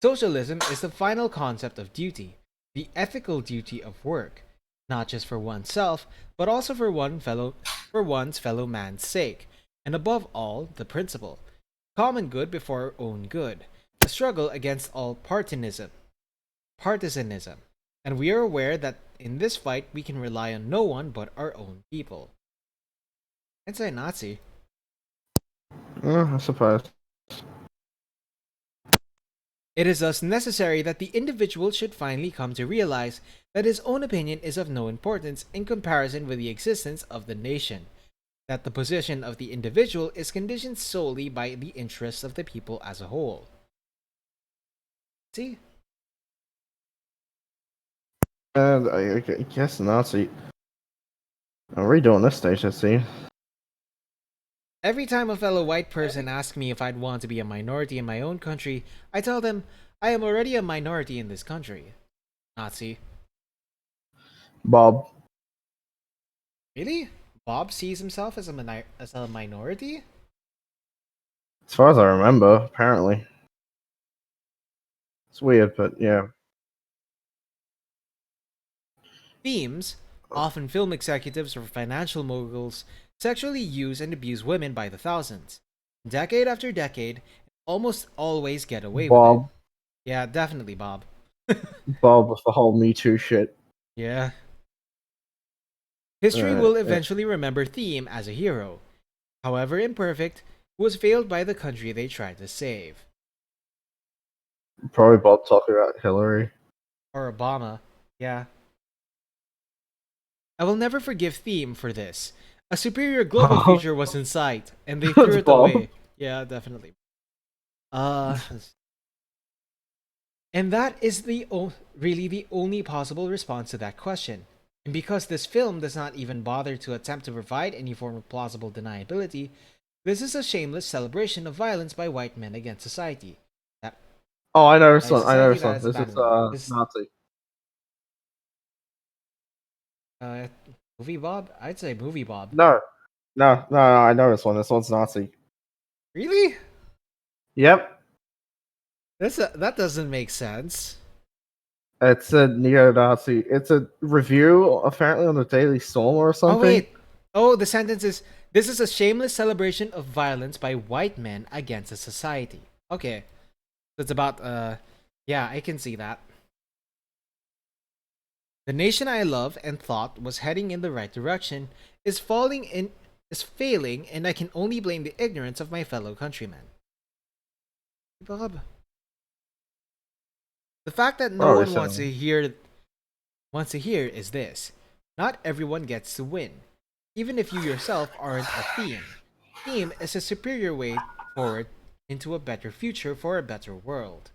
Socialism is the final concept of duty, the ethical duty of work, not just for oneself, but also for one's fellow man's sake, and above all, the principle: common good before our own good, a struggle against all partisanism. And we are aware that in this fight we can rely on no one but our own people. I'd say Nazi. I suppose. It is thus necessary that the individual should finally come to realize that his own opinion is of no importance in comparison with the existence of the nation, that the position of the individual is conditioned solely by the interests of the people as a whole. See? And I guess Nazi. I'm redoing this stage, I see. Every time a fellow white person asks me if I'd want to be a minority in my own country, I tell them I am already a minority in this country. Nazi. Bob. Really? Bob sees himself as a minority? As far as I remember, apparently. It's weird, but yeah. Themes, often film executives or financial moguls, sexually use and abuse women by the thousands. Decade after decade, almost always get away with it. Yeah, definitely, Bob. Bob with the whole Me Too shit. Yeah. History will eventually remember Theme as a hero, however imperfect, who was failed by the country they tried to save. Probably Bob talking about Hillary. Or Obama. Yeah. I will never forgive Theme for this. A superior global future was in sight, and they threw it Bob. away. Yeah, definitely. And that is really the only possible response to that question. And because this film does not even bother to attempt to provide any form of plausible deniability, this is a shameless celebration of violence by white men against society. Oh, I know this one. This is Nazi. Movie Bob? I'd say Movie Bob. No, I know this one. This one's Nazi. Really? Yep. That doesn't make sense. It's a neo-Nazi. It's a review, apparently, on the Daily Storm or something. Oh, wait. Oh, the sentence is, this is a shameless celebration of violence by white men against a society. Okay. So it's about, yeah, I can see that. The nation I love and thought was heading in the right direction is failing, and I can only blame the ignorance of my fellow countrymen. Bob. The fact that no one wants to hear is this: not everyone gets to win, even if you yourself aren't a theme. Theme is a superior way forward into a better future for a better world.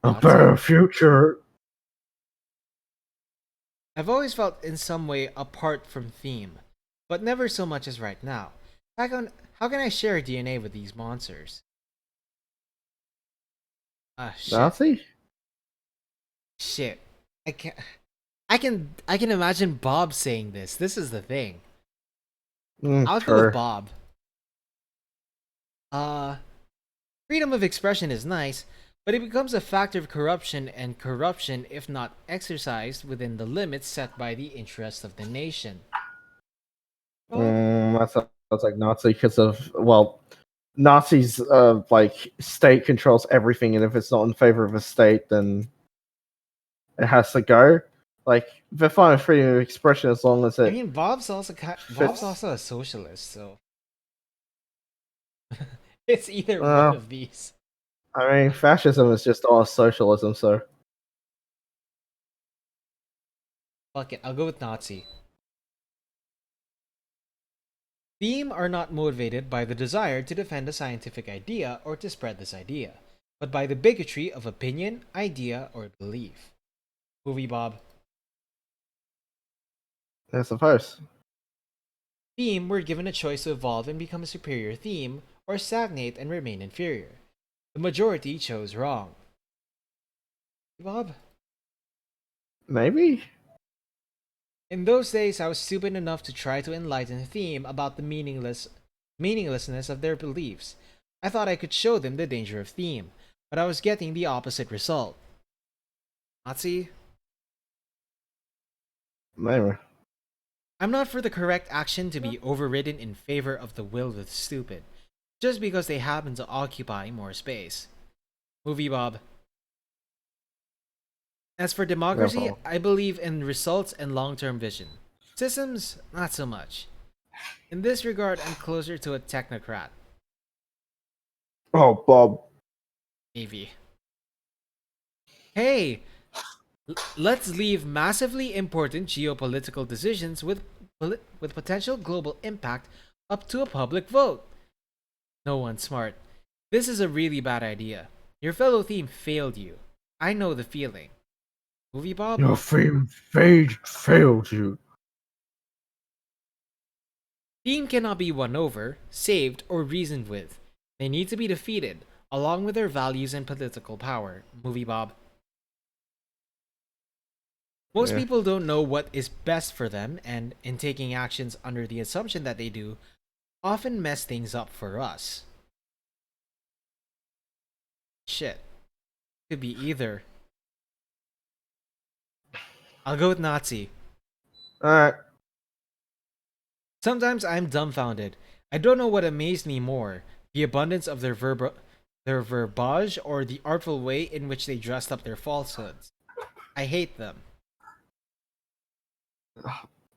A better future. I've always felt in some way apart from Theme, but never so much as right now. How can I share DNA with these monsters? Shit. Nazi? Shit. I can imagine Bob saying this. This is the thing. I'll go with Bob. Freedom of expression is nice, but it becomes a factor of corruption, and corruption, if not exercised within the limits set by the interest of the nation. That sounds like Nazi because of Nazis like state controls everything, and if it's not in favor of a state, then it has to go. Like they're fine with freedom of expression as long as I it mean, Bob's also a socialist, so it's either one of these. I mean, fascism is just all socialism, so Fuck it, I'll go with Nazi. Theme are not motivated by the desire to defend a scientific idea or to spread this idea, but by the bigotry of opinion, idea, or belief. MovieBob. I suppose. Theme were given a choice to evolve and become a superior theme, or stagnate and remain inferior. The majority chose wrong. Bob? Maybe? In those days, I was stupid enough to try to enlighten Theme about the meaninglessness of their beliefs. I thought I could show them the danger of Theme, but I was getting the opposite result. Nazi? Maybe. I'm not for the correct action to be overridden in favor of the will of the stupid, just because they happen to occupy more space. MovieBob. As for democracy, I believe in results and long-term vision. Systems, not so much. In this regard, I'm closer to a technocrat. Oh, Bob. Maybe. Hey! Let's leave massively important geopolitical decisions with potential global impact up to a public vote. No one's smart. This is a really bad idea. Your fellow theme failed you. I know the feeling. MovieBob? Your theme failed you. Theme cannot be won over, saved, or reasoned with. They need to be defeated, along with their values and political power. MovieBob. Most people don't know what is best for them, and in taking actions under the assumption that they do, often mess things up for us. Shit. Could be either. I'll go with Nazi. Alright. Sometimes I'm dumbfounded. I don't know what amazed me more, the abundance of their verbiage or the artful way in which they dressed up their falsehoods. I hate them.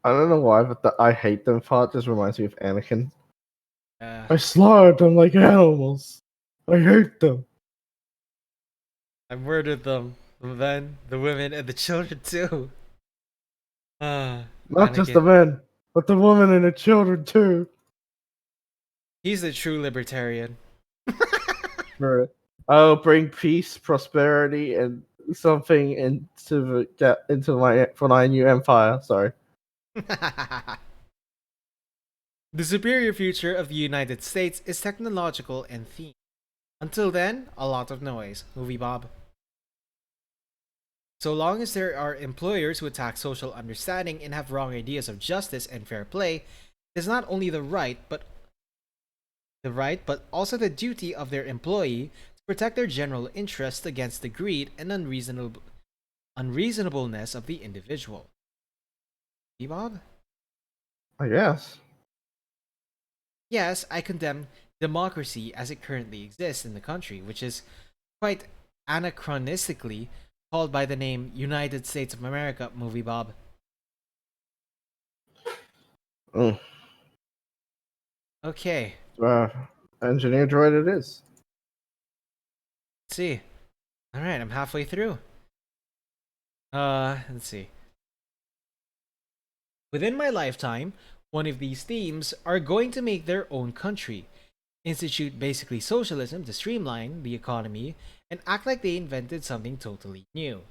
I don't know why, but the I hate them part just reminds me of Anakin. Uh, I slaughtered them like animals. I hate them. I murdered them, the men, the women, and the children too. Not just the men, but the women and the children too. He's the true libertarian. I'll bring peace, prosperity, and something into my new empire. Sorry. The superior future of the United States is technological and themed. Until then, a lot of noise. MovieBob. So long as there are employers who attack social understanding and have wrong ideas of justice and fair play, it is not only the right but also the duty of their employee to protect their general interest against the greed and unreasonableness of the individual. Bob? I guess. Yes, I condemn democracy as it currently exists in the country, which is quite anachronistically called by the name United States of America. MovieBob. Okay. Engineer droid it is. Let's see. Alright, I'm halfway through. Let's see. Within my lifetime, one of these themes are going to make their own country, institute basically socialism to streamline the economy, and act like they invented something totally new.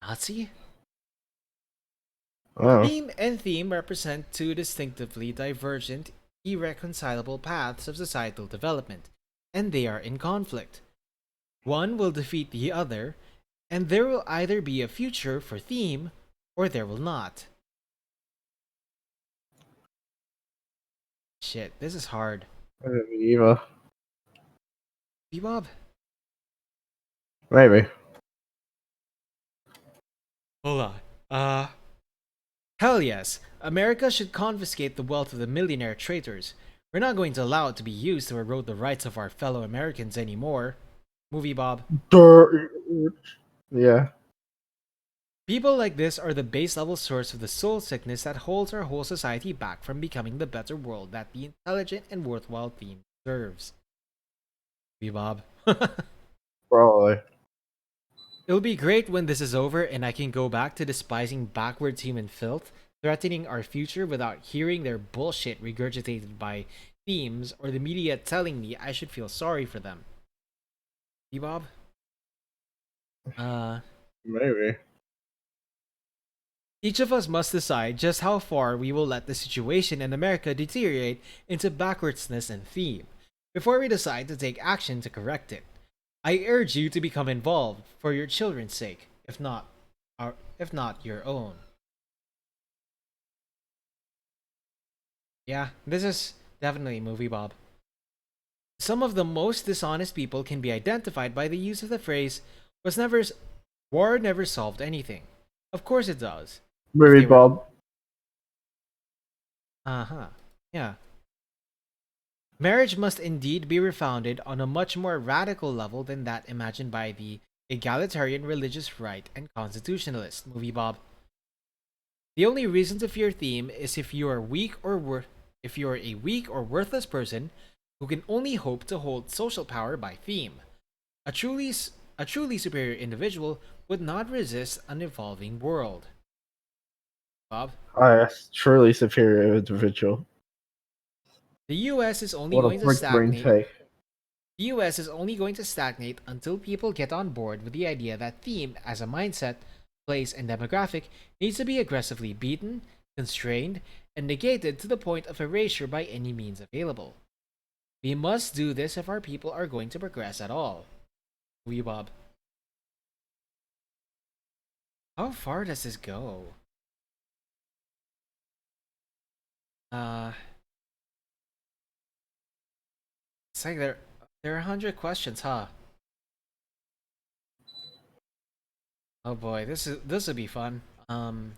Nazi? Theme and theme represent two distinctively divergent, irreconcilable paths of societal development, and they are in conflict. One will defeat the other, and there will either be a future for theme, or there will not. Shit, this is hard. Either. MovieBob? Maybe. Hold on. Hell yes. America should confiscate the wealth of the millionaire traitors. We're not going to allow it to be used to erode the rights of our fellow Americans anymore. MovieBob. Yeah. People like this are the base level source of the soul sickness that holds our whole society back from becoming the better world that the intelligent and worthwhile theme deserves. MovieBob. Probably. It'll be great when this is over and I can go back to despising backwards human filth, threatening our future without hearing their bullshit regurgitated by themes or the media telling me I should feel sorry for them. Bob? Maybe. Each of us must decide just how far we will let the situation in America deteriorate into backwardsness and theme, before we decide to take action to correct it. I urge you to become involved for your children's sake, if not your own. Yeah, this is definitely MovieBob. Some of the most dishonest people can be identified by the use of the phrase war never solved anything. Of course it does. MovieBlob. Uh-huh. Yeah. Marriage must indeed be refounded on a much more radical level than that imagined by the egalitarian religious right and constitutionalist, MovieBob. The only reason to fear theme is if you are if you are a weak or worthless person who can only hope to hold social power by theme. A truly superior individual would not resist an evolving world. Bob? Yes, truly superior individual. The US is only What going a to brick brain stagnate. take. The US is only going to stagnate until people get on board with the idea that theme as a mindset, place, and demographic needs to be aggressively beaten, constrained, and negated to the point of erasure by any means available. We must do this if our people are going to progress at all. Bob. How far does this go? It's like there are 100 questions, huh? Oh boy, this will be fun. Let's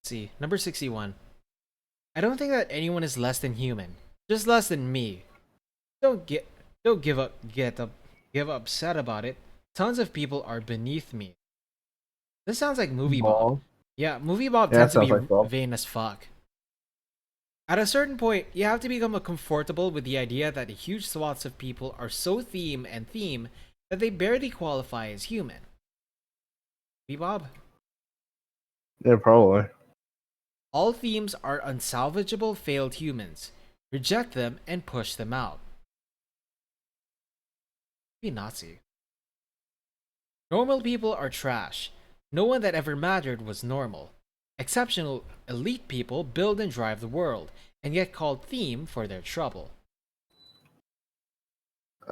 see. Number 61. I don't think that anyone is less than human. Just less than me. Don't give upset about it. Tons of people are beneath me. This sounds like MovieBob. Bob. Yeah, MovieBob Yeah, tends to sounds be like Bob. vain as fuck. At a certain point, you have to become comfortable with the idea that huge swaths of people are so theme that they barely qualify as human. Bob? Yeah, probably. All themes are unsalvageable failed humans. Reject them and push them out. Be Nazi. Normal people are trash. No one that ever mattered was normal. Exceptional elite people build and drive the world, and get called theme for their trouble.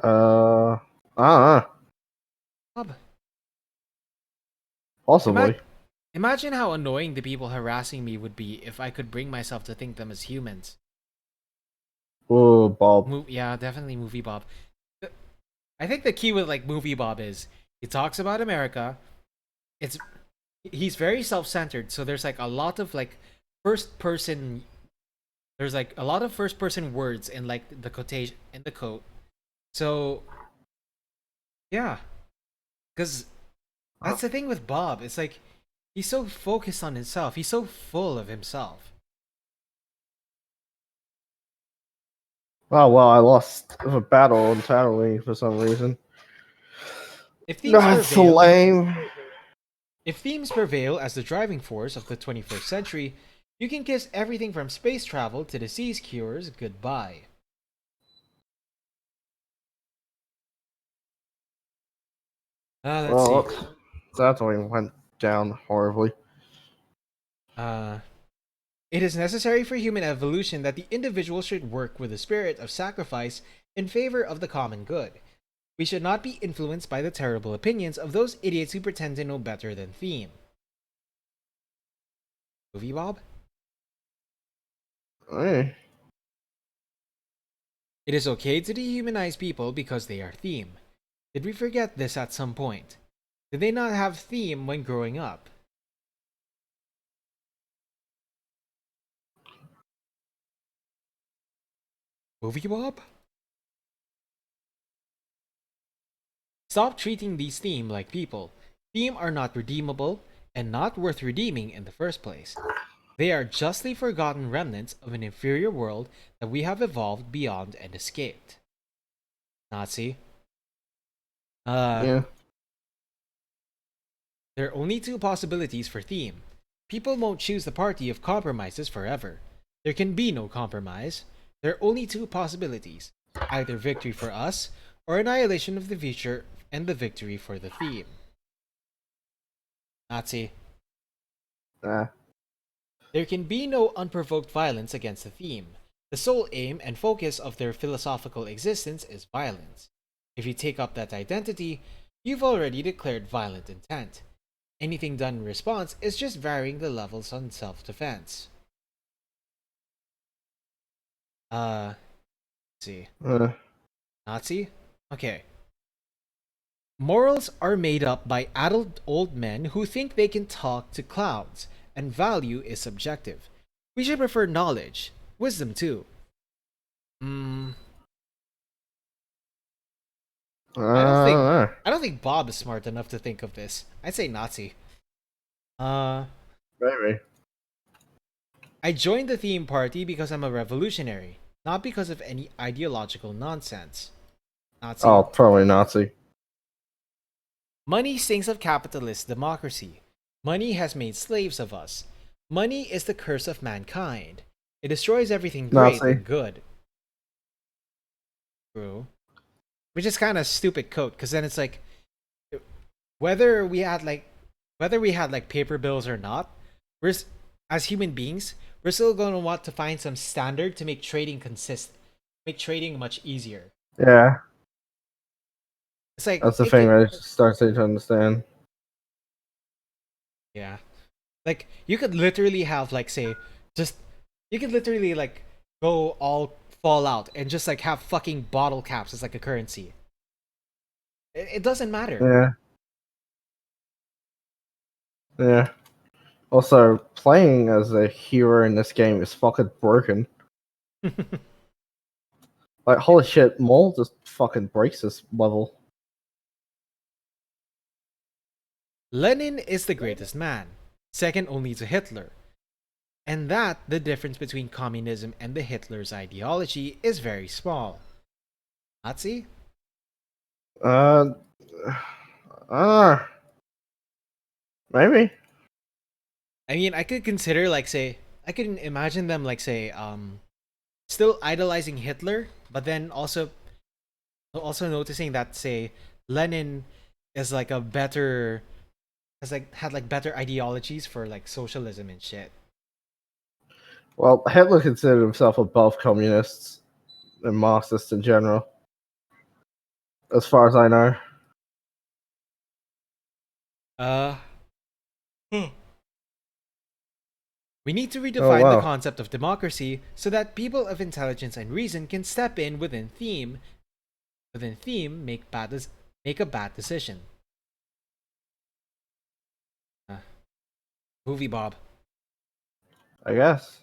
I don't know. Bob. Possibly. Imagine how annoying the people harassing me would be if I could bring myself to think them as humans. Oh, Bob. Yeah, definitely MovieBob. I think the key with like MovieBob is he talks about America. He's very self-centered, so there's like a lot of like first person. There's like a lot of first person words in like the quotation in the quote. So yeah, because that's the thing with Bob. It's like he's so focused on himself. He's so full of himself. Oh, well, I lost a battle entirely for some reason. If themes That's prevail, lame. if themes prevail as the driving force of the 21st century, you can kiss everything from space travel to disease cures goodbye. Let's see. Well, that one went down horribly. It is necessary for human evolution that the individual should work with a spirit of sacrifice in favor of the common good. We should not be influenced by the terrible opinions of those idiots who pretend to know better than theme. MovieBob? Eh. It is okay to dehumanize people because they are theme. Did we forget this at some point? Did they not have theme when growing up? MovieBlob? Stop treating these theme like people. Theme are not redeemable and not worth redeeming in the first place. They are justly forgotten remnants of an inferior world that we have evolved beyond and escaped. Nazi. Yeah. There are only two possibilities for theme. People won't choose the party of compromises forever. There can be no compromise. There are only two possibilities. Either victory for us, or annihilation of the future and the victory for the theme. Nazi. Ah. There can be no unprovoked violence against the theme. The sole aim and focus of their philosophical existence is violence. If you take up that identity, you've already declared violent intent. Anything done in response is just varying the levels on self-defense. Let's see. Nazi? Okay. Morals are made up by adult old men who think they can talk to clouds, and value is subjective. We should prefer knowledge, wisdom too. I don't think Bob is smart enough to think of this. I'd say Nazi. Maybe. I joined the theme party because I'm a revolutionary, not because of any ideological nonsense. Nazi. Oh, probably Nazi. Money sings of capitalist democracy. Money has made slaves of us. Money is the curse of mankind. It destroys everything great Nazi. and good. True. Which is kind of stupid quote, because then it's like, whether we had like paper bills or not, as human beings, we're still going to want to find some standard to make trading make trading much easier. Yeah. It's like That's the thing I start to understand. Yeah. Like you could literally have like say you could literally like go all Fallout and just like have fucking bottle caps as like a currency. It doesn't matter. Yeah. Yeah. Also, playing as a hero in this game is fucking broken. Like, holy shit, Mole just fucking breaks this level. Lenin is the greatest man, second only to Hitler. And that the difference between communism and the Hitler's ideology is very small. Nazi? Maybe. I mean, I could consider like say I could imagine them like say still idolizing Hitler, but then also noticing that say Lenin is like a better had like better ideologies for like socialism and shit. Well, Hitler considered himself above communists and Marxists in general, as far as I know. We need to redefine the wow. concept of democracy so that people of intelligence and reason can step in within theme, make a bad decision. MovieBob. I guess.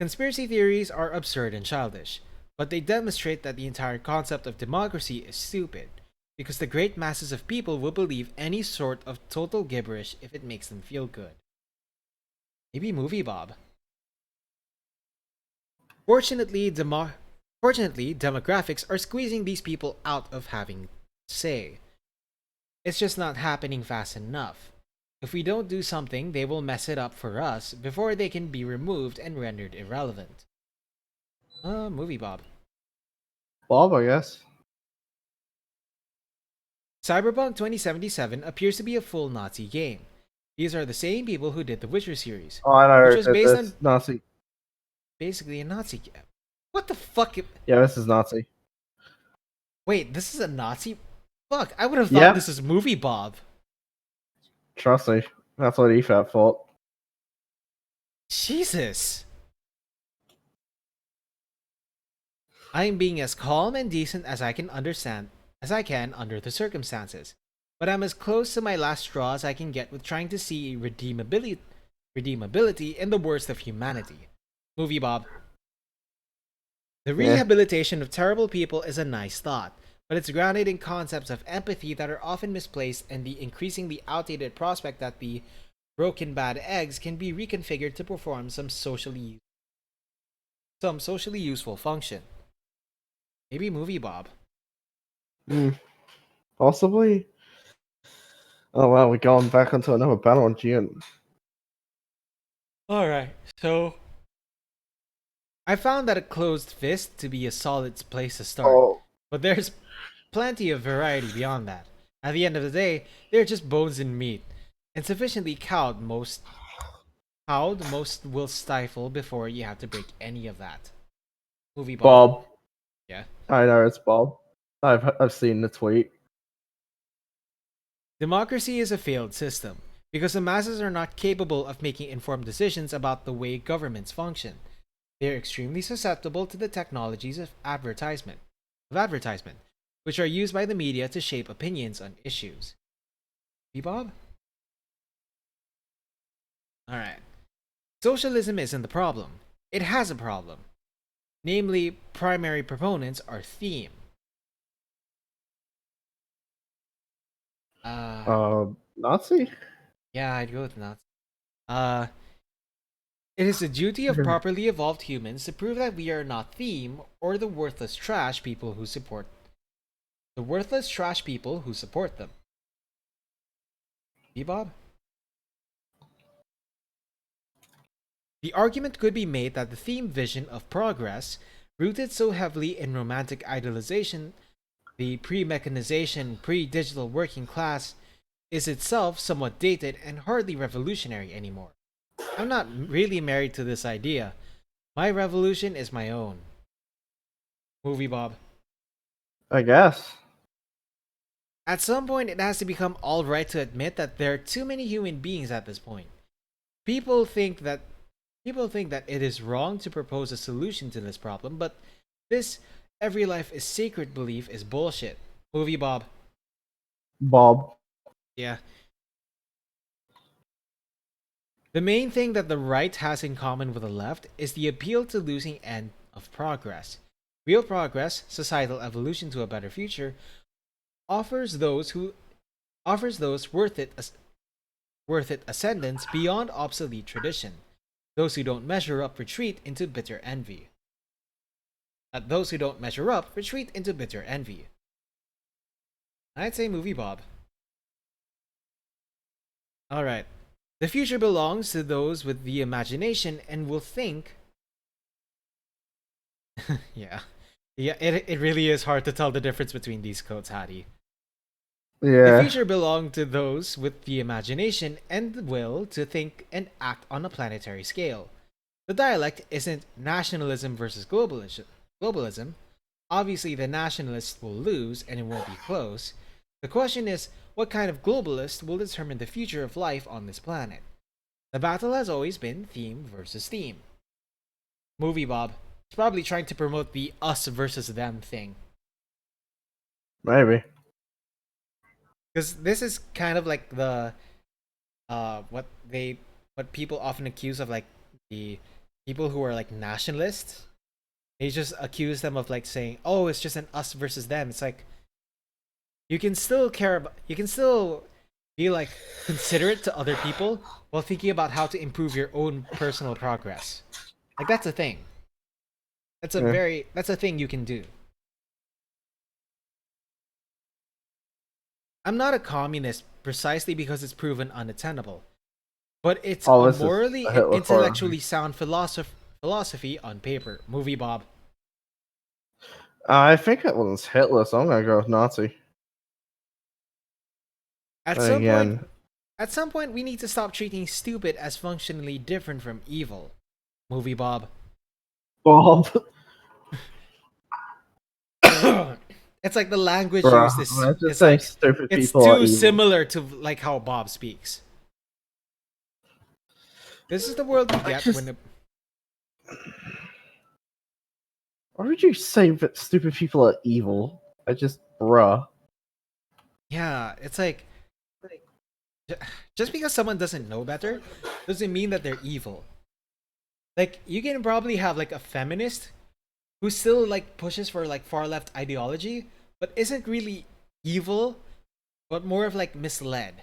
Conspiracy theories are absurd and childish, but they demonstrate that the entire concept of democracy is stupid, because the great masses of people will believe any sort of total gibberish if it makes them feel good. Maybe MovieBob. Fortunately, demographics are squeezing these people out of having say. It's just not happening fast enough. If we don't do something, they will mess it up for us before they can be removed and rendered irrelevant. MovieBob. Bob, I guess. Cyberpunk 2077 appears to be a full Nazi game. These are the same people who did the Witcher series. Oh, I know. Which was based on Nazi. basically a Nazi game. What the fuck? Yeah, this is Nazi. Wait, this is a Nazi? Fuck, I would have thought this is MovieBob. Trust me. That's what EFAP thought. Jesus. I am being as calm and decent as I can under the circumstances. But I'm as close to my last straw as I can get with trying to see redeemability in the worst of humanity. Movie Bob. The Yeah. rehabilitation of terrible people is a nice thought, but it's grounded in concepts of empathy that are often misplaced and the increasingly outdated prospect that the broken bad eggs can be reconfigured to perform some socially useful function. Maybe Movie Bob. Possibly. Oh wow, we're going back onto another battle on June. Alright, so I found that a closed fist to be a solid place to start, Oh, but there's plenty of variety beyond that. At the end of the day, they're just bones and meat, and sufficiently most will stifle before you have to break any of that. Movie Bob. Bob. Yeah. I know it's Bob. I've seen the tweet. Democracy is a failed system because the masses are not capable of making informed decisions about the way governments function. They are extremely susceptible to the technologies of advertisement, which are used by the media to shape opinions on issues. Bob? Alright. Socialism isn't the problem. It has a problem. Namely, primary proponents are theme. Nazi? Yeah, I'd go with Nazi. It is the duty of properly evolved humans to prove that we are not theme or the worthless trash people who support them. Bob? The argument could be made that the theme vision of progress, rooted so heavily in romantic idealization, the pre-mechanization, pre-digital working class, is itself somewhat dated and hardly revolutionary anymore. I'm not really married to this idea. My revolution is my own. Movie Bob. I guess. At some point, it has to become alright to admit that there are too many human beings at this point. People think that it is wrong to propose a solution to this problem, but this every life is sacred belief is bullshit. Movie Bob. Bob. Yeah. The main thing that the right has in common with the left is the appeal to losing end of progress. Real progress, societal evolution to a better future, offers those worth it ascendance beyond obsolete tradition. Those who don't measure up retreat into bitter envy. Those who don't measure up retreat into bitter envy. I'd say Movie Bob. Alright. The future belongs to those with the imagination and will think. Yeah. Yeah, it really is hard to tell the difference between these quotes, Hattie. Yeah. The future belongs to those with the imagination and the will to think and act on a planetary scale. The dialect isn't nationalism versus globalism. Obviously, the nationalists will lose and it won't be close. The question is, what kind of globalist will determine the future of life on this planet? The battle has always been theme versus theme. Movie Bob is probably trying to promote the us versus them thing. Maybe. Because this is kind of like the what people often accuse of like the people who are like nationalists. They just accuse them of like saying, "Oh, it's just an us versus them." It's like you can still be like considerate to other people while thinking about how to improve your own personal progress. Like that's a thing. That's a thing you can do. I'm not a communist precisely because it's proven unattainable, but it's a morally and intellectually sound philosophy on paper. Movie Bob. I think it was Hitler, so I'm gonna go with Nazi. At some point, we need to stop treating stupid as functionally different from evil. Movie Bob. Bob. It's like the language used is it's too similar to like how Bob speaks. This is the world we get when Why would you say that stupid people are evil? I just, bruh. Yeah, it's like ju- just because someone doesn't know better doesn't mean that they're evil. Like you can probably have like a feminist who still like pushes for like far left ideology, but isn't really evil, but more of like misled.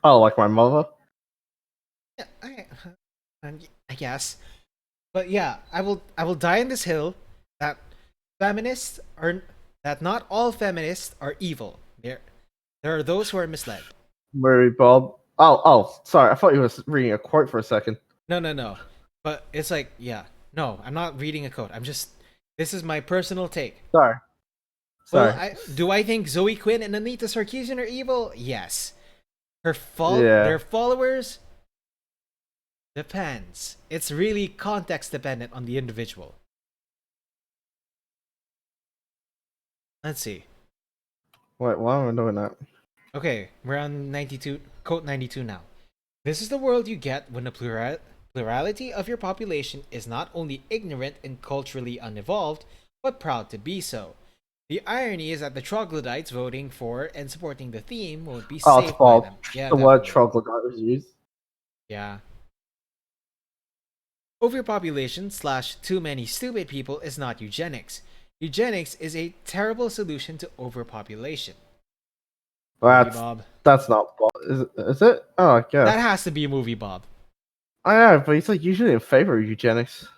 Oh, like my mother? Yeah, I guess. But yeah, I will die in this hill that feminists are that not all feminists are evil. There are those who are misled. Murray Bob. Sorry. I thought you were reading a quote for a second. No. But it's like, yeah, no, I'm not reading a quote. This is my personal take. Sorry. Well, Sorry. do I think Zoe Quinn and Anita Sarkeesian are evil? Yes. Yeah. Their followers depends. It's really context dependent on the individual. Let's see. Wait, why am I doing that? Okay, we're on 92, quote 92 now. This is the world you get when the plurality of your population is not only ignorant and culturally unevolved, but proud to be so. The irony is that the troglodytes voting for and supporting the theme won't be Oh, it's saved by Bob. them. Yeah, The word definitely. troglodyte was used. Yeah. Overpopulation slash too many stupid people is not eugenics. Eugenics is a terrible solution to overpopulation. Movie That's Bob. that's not Bob. Is it? Oh, I guess. That has to be Movie Bob. I know, but he's like usually in favor of eugenics.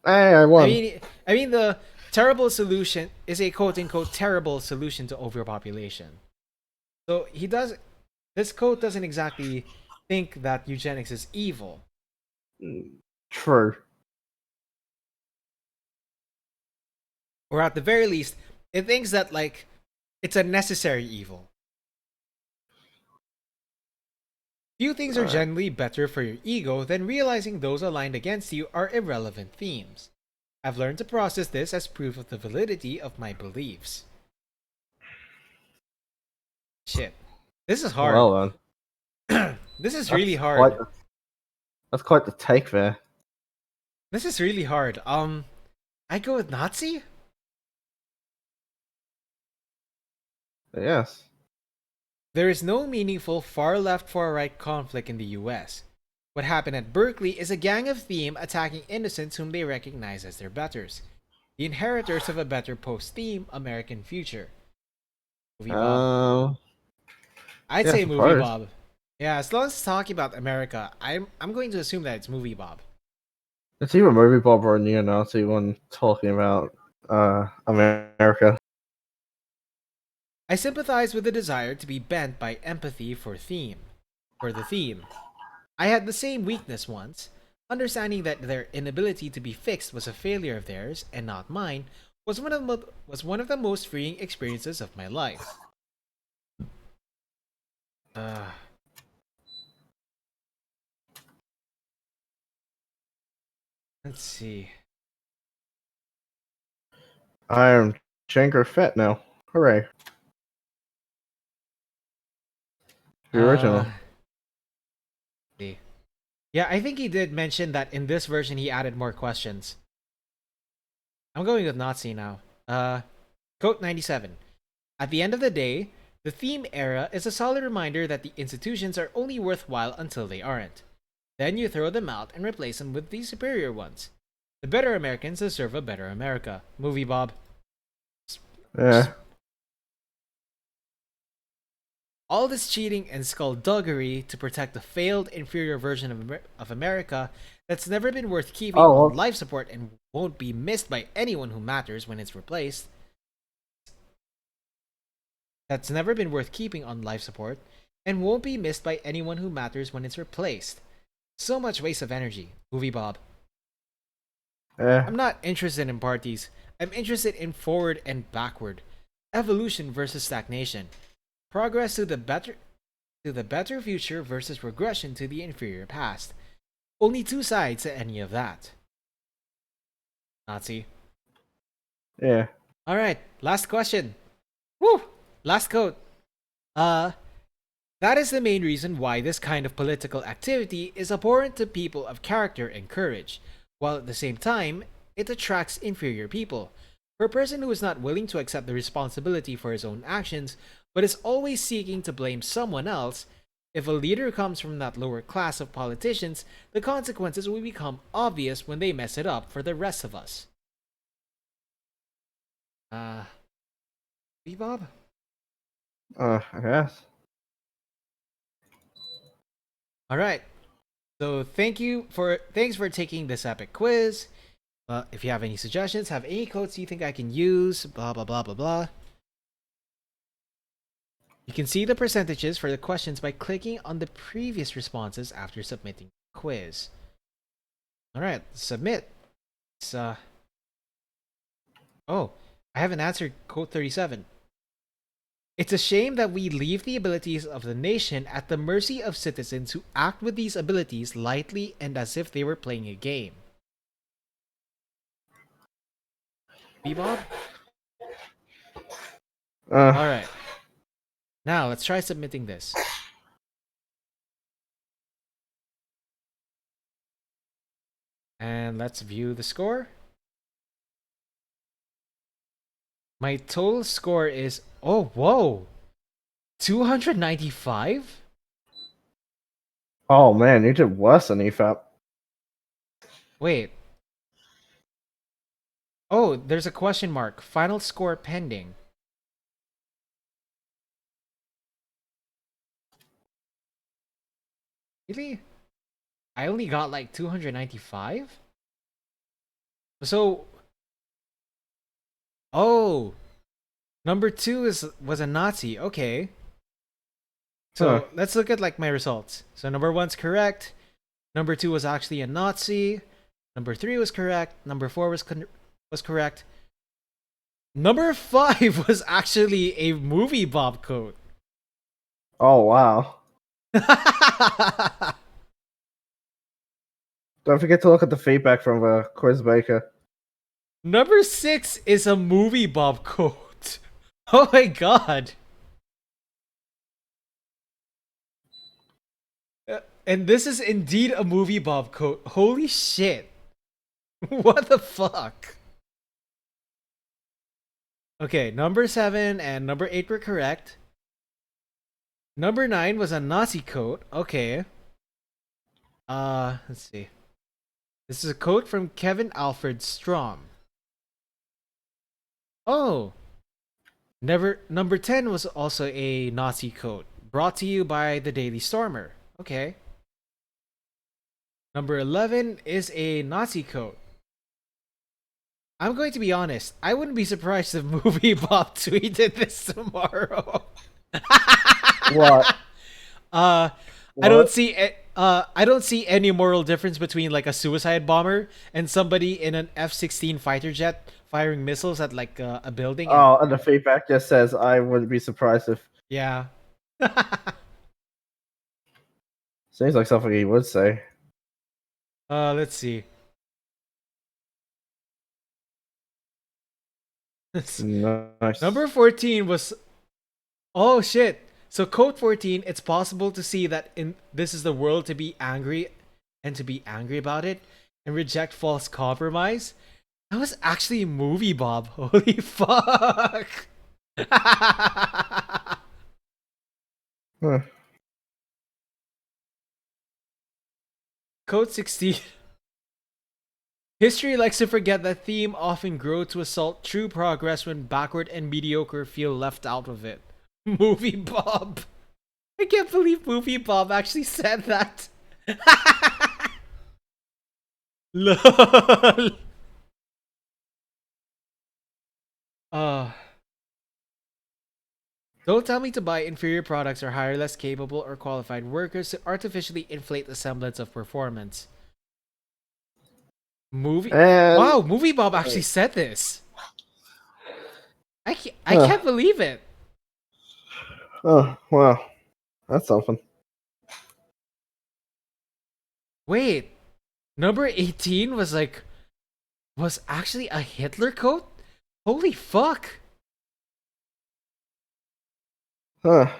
Hey, I won. I mean the terrible solution is a quote unquote terrible solution to overpopulation. So this quote doesn't exactly think that eugenics is evil. True. Or at the very least, it thinks that like it's a necessary evil. Few things are Alright. generally better for your ego than realizing those aligned against you are irrelevant themes. I've learned to process this as proof of the validity of my beliefs. Shit. This is hard. Well then, This is really that's quite hard. the, that's quite the take there. This is really hard. I go with Nazi? Yes. There is no meaningful far left far right conflict in the US. What happened at Berkeley is a gang of theme attacking innocents whom they recognize as their betters. The inheritors of a better post-theme American future. Movie Bob. I'd Yeah, I say Movie suppose. Bob. Yeah, as long as it's talking about America, I'm going to assume that it's Movie Bob. It's either movie Bob or a neo-Nazi one talking about America. I sympathize with the desire to be bent by empathy for the theme. I had the same weakness once. Understanding that their inability to be fixed was a failure of theirs and not mine was one of the most freeing experiences of my life. Uh, let's see. I'm Jango Fett now. Hooray. The original. See. Yeah, I think he did mention that in this version he added more questions. I'm going with Nazi now. Quote 97. At the end of the day, the theme era is a solid reminder that the institutions are only worthwhile until they aren't. Then you throw them out and replace them with the superior ones. The better Americans deserve a better America. Movie Bob. Yeah. All this cheating and skullduggery to protect a failed, inferior version of America that's never been worth keeping Oh, on well, life support and won't be missed by anyone who matters when it's replaced. That's never been worth keeping on life support and won't be missed by anyone who matters when it's replaced. So much waste of energy. Movie Bob. yeah. I'm not interested in parties. I'm interested in forward and backward. Evolution versus stagnation. Progress to the better future versus regression to the inferior past. Only two sides to any of that. Nazi. Yeah. Alright, last question. Woo! Last quote. That is the main reason why this kind of political activity is abhorrent to people of character and courage, while at the same time, it attracts inferior people. For a person who is not willing to accept the responsibility for his own actions, but is always seeking to blame someone else, if a leader comes from that lower class of politicians, the consequences will become obvious when they mess it up for the rest of us. Bob? I guess. Alright. So thanks for taking this epic quiz. If you have any suggestions, have any codes you think I can use, blah blah blah blah blah. You can see the percentages for the questions by clicking on the previous responses after submitting the quiz. Alright, submit. Oh, I haven't answered code 37. It's a shame that we leave the abilities of the nation at the mercy of citizens who act with these abilities lightly and as if they were playing a game. Bob? Alright. Now, let's try submitting this. And let's view the score. My total score is... Oh, whoa! 295? Oh man, you did worse than EFAP. Wait. Oh, there's a question mark. Final score pending. Really? I only got like 295? So... Oh! Number 2 was a Nazi. Okay. So let's look at like my results. So number 1's correct. Number 2 was actually a Nazi. Number 3 was correct. Number 4 was correct. Number 5 was actually a MovieBlob code. Oh wow. Don't forget to look at the feedback from Quiz Baker. Number 6 is a MovieBlob code. Oh my god. And this is indeed a MovieBlob code. Holy shit. What the fuck? Okay, number 7 and number 8 were correct. Number 9 was a Nazi code. Okay. Let's see. This is a quote from Kevin Alfred Strom. Oh. Number 10 was also a Nazi quote. Brought to you by the Daily Stormer. Okay. Number 11 is a Nazi quote. I'm going to be honest. I wouldn't be surprised if MovieBlob tweeted this tomorrow. What? I don't see any moral difference between like a suicide bomber and somebody in an F-16 fighter jet firing missiles at like a building. And the feedback just says I wouldn't be surprised if. Yeah. Seems like something he would say. Let's see. Nice. Number 14 was... Oh shit. So code 14, it's possible to see that in this is the world to be angry and to be angry about it and reject false compromise. That was actually MovieBlob. Holy fuck. Huh. Code 16. History likes to forget that theme often grow to assault true progress when backward and mediocre feel left out of it. MovieBlob. I can't believe MovieBlob actually said that. LOL. Don't tell me to buy inferior products or hire less capable or qualified workers to artificially inflate the semblance of performance. Wow, MovieBlob actually said this. I can't believe it. Oh, wow. That's something. Wait. Number 18 was actually a Hitler quote? Holy fuck. Huh.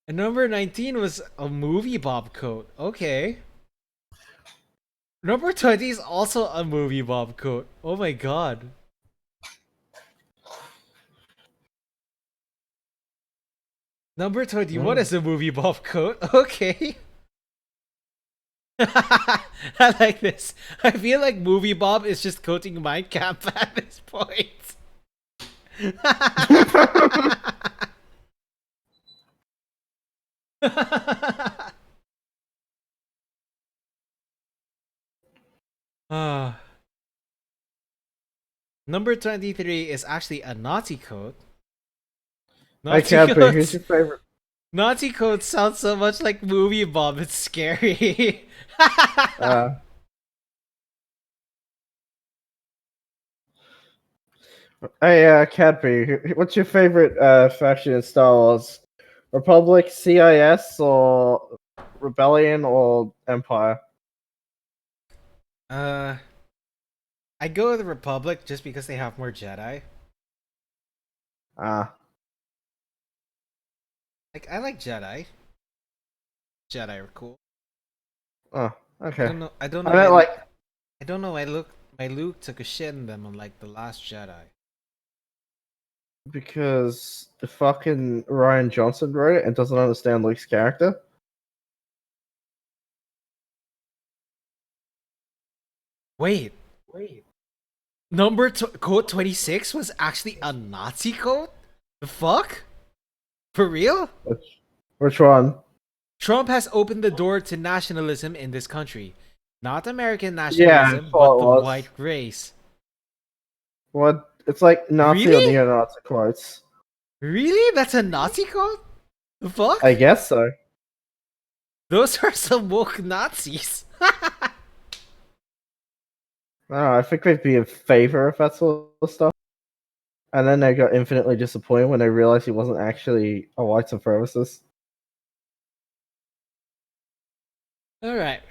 And number 19 was a MovieBob coat. Okay. Number 20 is also a MovieBob coat. Oh my god. Number 21 is a MovieBob coat. Okay. I like this. I feel like MovieBob is just coating my camp at this point. Ah. Number 23 is actually a naughty coat. I can't be. Who's your favorite? Naughty coat sounds so much like MovieBob. It's scary. Hey, Cadby, what's your favorite faction in Star Wars? Republic, CIS, or Rebellion, or Empire? I go with the Republic just because they have more Jedi. Ah, Like, I like Jedi. Jedi are cool. oh, okay. I don't know. I meant like I don't know. My Luke took a shit in them on like the Last Jedi. because the fucking Ryan Johnson wrote it and doesn't understand Luke's character. Wait. Code 26 was actually a Nazi code? The fuck? For real? Which one? Trump has opened the door to nationalism in this country. Not American Yeah, nationalism, I thought but it the was. white race. What? It's like Nazi or Really? neo-Nazi quotes. Really? That's a Nazi code? The fuck? I guess so. Those are some woke Nazis. I don't know, I think they'd be in favor of that sort of stuff. And then they got infinitely disappointed when they realized he wasn't actually a white supremacist. Alright.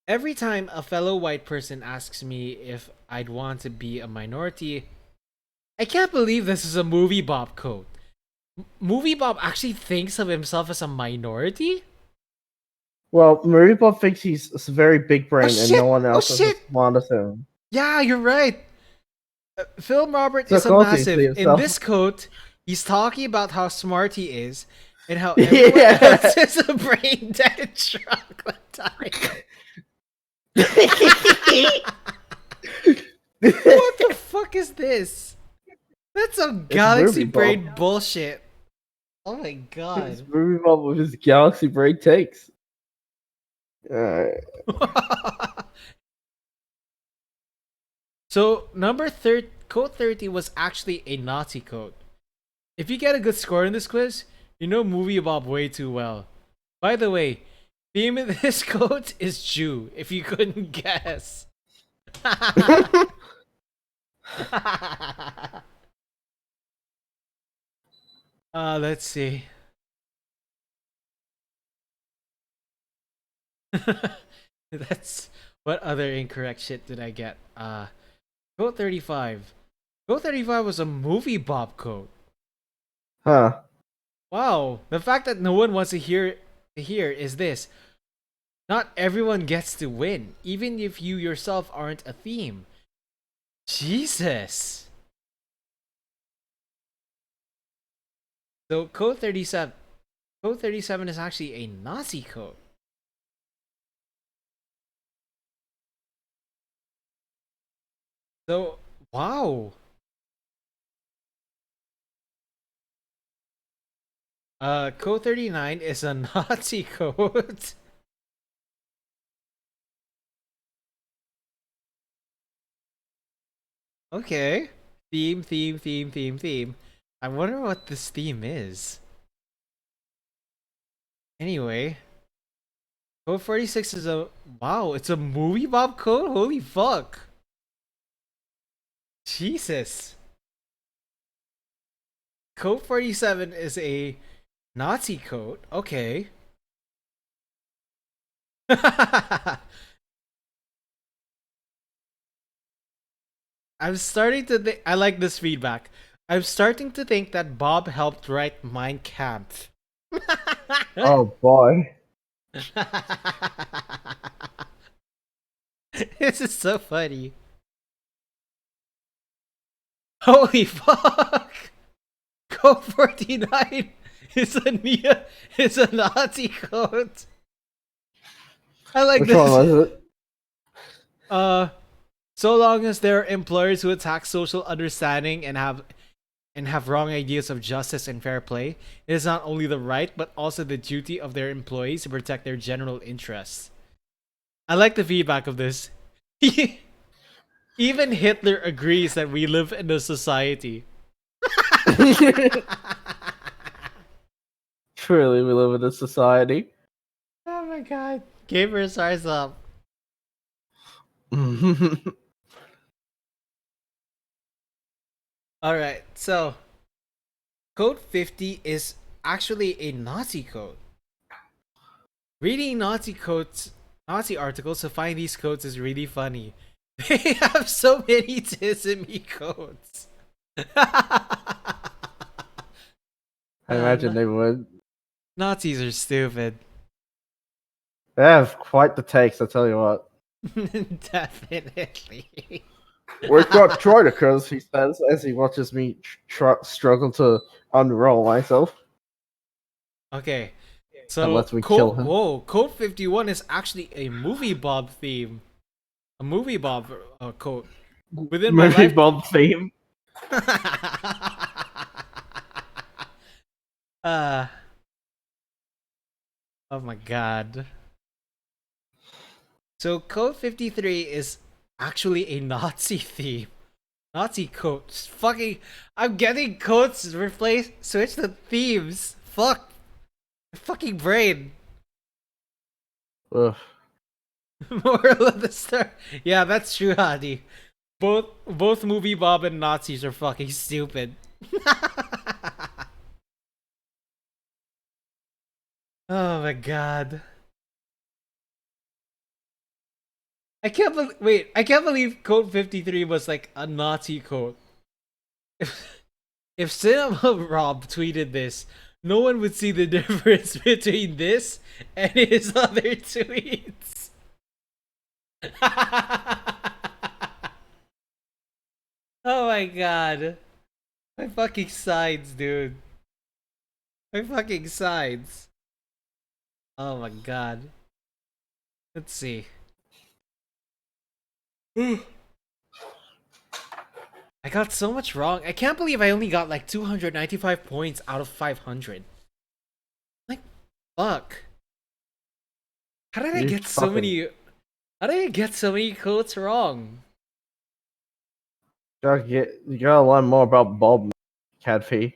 Every time a fellow white person asks me if I'd want to be a minority, I can't believe this is a MovieBob code. MovieBob actually thinks of himself as a minority? Well, MovieBlob thinks he's a very big brain and shit! no one else Oh, is shit! as smart as him. Yeah, you're right. Film Robert So is a close he massive. sees In himself. this quote, he's talking about how smart he is and how everyone Yeah. else is a brain dead troglodyte. What the fuck is this? That's some galaxy MovieBob. brain bullshit. Oh my It's god. MovieBlob with his galaxy brain takes. So code 30 was actually a Nazi code. If you get a good score in this quiz, you know MovieBob way too well. By the way, theme in this code is Jew, if you couldn't guess. Let's see. That's what other incorrect shit did I get? Code 35. Code 35 was a MovieBob code. Huh. Wow, the fact that no one wants to hear is this. Not everyone gets to win, even if you yourself aren't a theme. Jesus. So code 37 is actually a Nazi code. So, wow. Code 39 is a Nazi code. Okay. Theme. I wonder what this theme is. Anyway. Code 46 is a... Wow, it's a MovieBob code? Holy fuck. Jesus. Code 47 is a Nazi code. Okay. I'm starting to think... I like this feedback. I'm starting to think that Bob helped write Mein Kampf. Oh boy. This is so funny. Holy fuck! Code 49 is is a Nazi code. I like Which this. one was it? So long as there are employers who attack social understanding and have wrong ideas of justice and fair play, it is not only the right but also the duty of their employees to protect their general interests. I like the feedback of this. Even Hitler agrees that we live in a society. Truly, we live in a society. Oh my god. Gamers rise up. Alright, so Code 50 is actually a Nazi code. Reading Nazi articles to find these codes is really funny. They have so many Tizzy codes. I imagine they would. Nazis are stupid. They have quite the takes, I tell you what. Definitely. We've got Troidicus, he says, as he watches me struggle to unroll myself. Okay. And So lets me kill him. Whoa, Code 51 is actually a MovieBlob theme. A MovieBlob code. Within my life. MovieBlob theme. Oh my god. So Code 53 is actually a Nazi theme. Nazi codes. Fucking I'm getting codes switch the themes. Fuck. My fucking brain. Ugh. Moral of the story. Yeah, that's true, Hadi. Both MovieBlob and Nazis are fucking stupid. Oh my god. I can't believe Code 53 was like a Nazi code. If Cinema Rob tweeted this, no one would see the difference between this and his other tweets. Oh my god. My fucking sides, dude. My fucking sides. Oh my god. Let's see. I got so much wrong. I can't believe I only got like 295 points out of 500. Like, fuck. How did I get so many quotes wrong? You gotta learn more about Bob, Cadfee.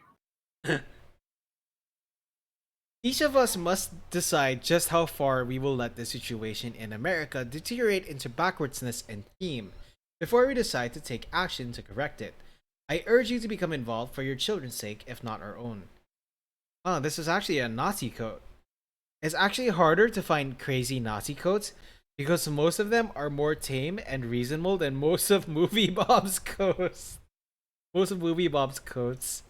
Each of us must decide just how far we will let the situation in America deteriorate into backwardsness and theme before we decide to take action to correct it. I urge you to become involved for your children's sake, if not our own. Oh, this is actually a Nazi code. It's actually harder to find crazy Nazi codes because most of them are more tame and reasonable than most of MovieBob's codes. Most of MovieBob's codes.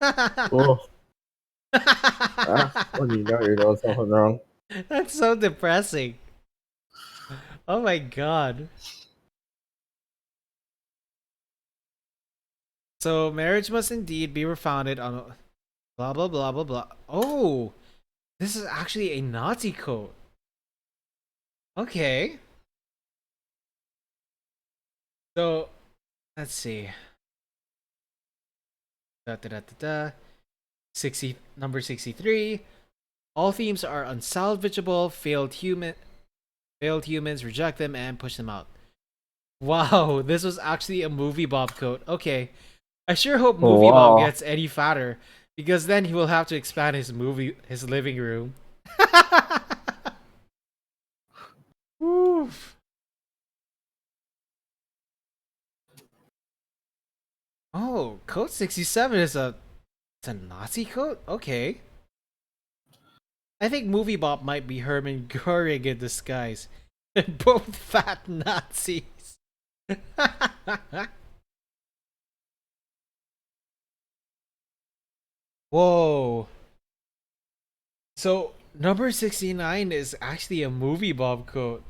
Oh. When you know you're doing something wrong. That's so depressing. Oh my god. So marriage must indeed be refounded on blah blah blah blah blah. Oh, this is actually a Nazi code. Okay. So let's see. Da da da da da. 60 number 63. All themes are unsalvageable. Failed humans reject them and push them out. Wow, this was actually a MovieBlob code. Okay. I sure hope MovieBlob gets any fatter, because then he will have to expand his living room. Oof. Oh, code 67 is it's a Nazi code? Okay. I think MovieBop might be Herman Goring in disguise. Both fat Nazis. Whoa. So number 69 is actually a MovieBob quote.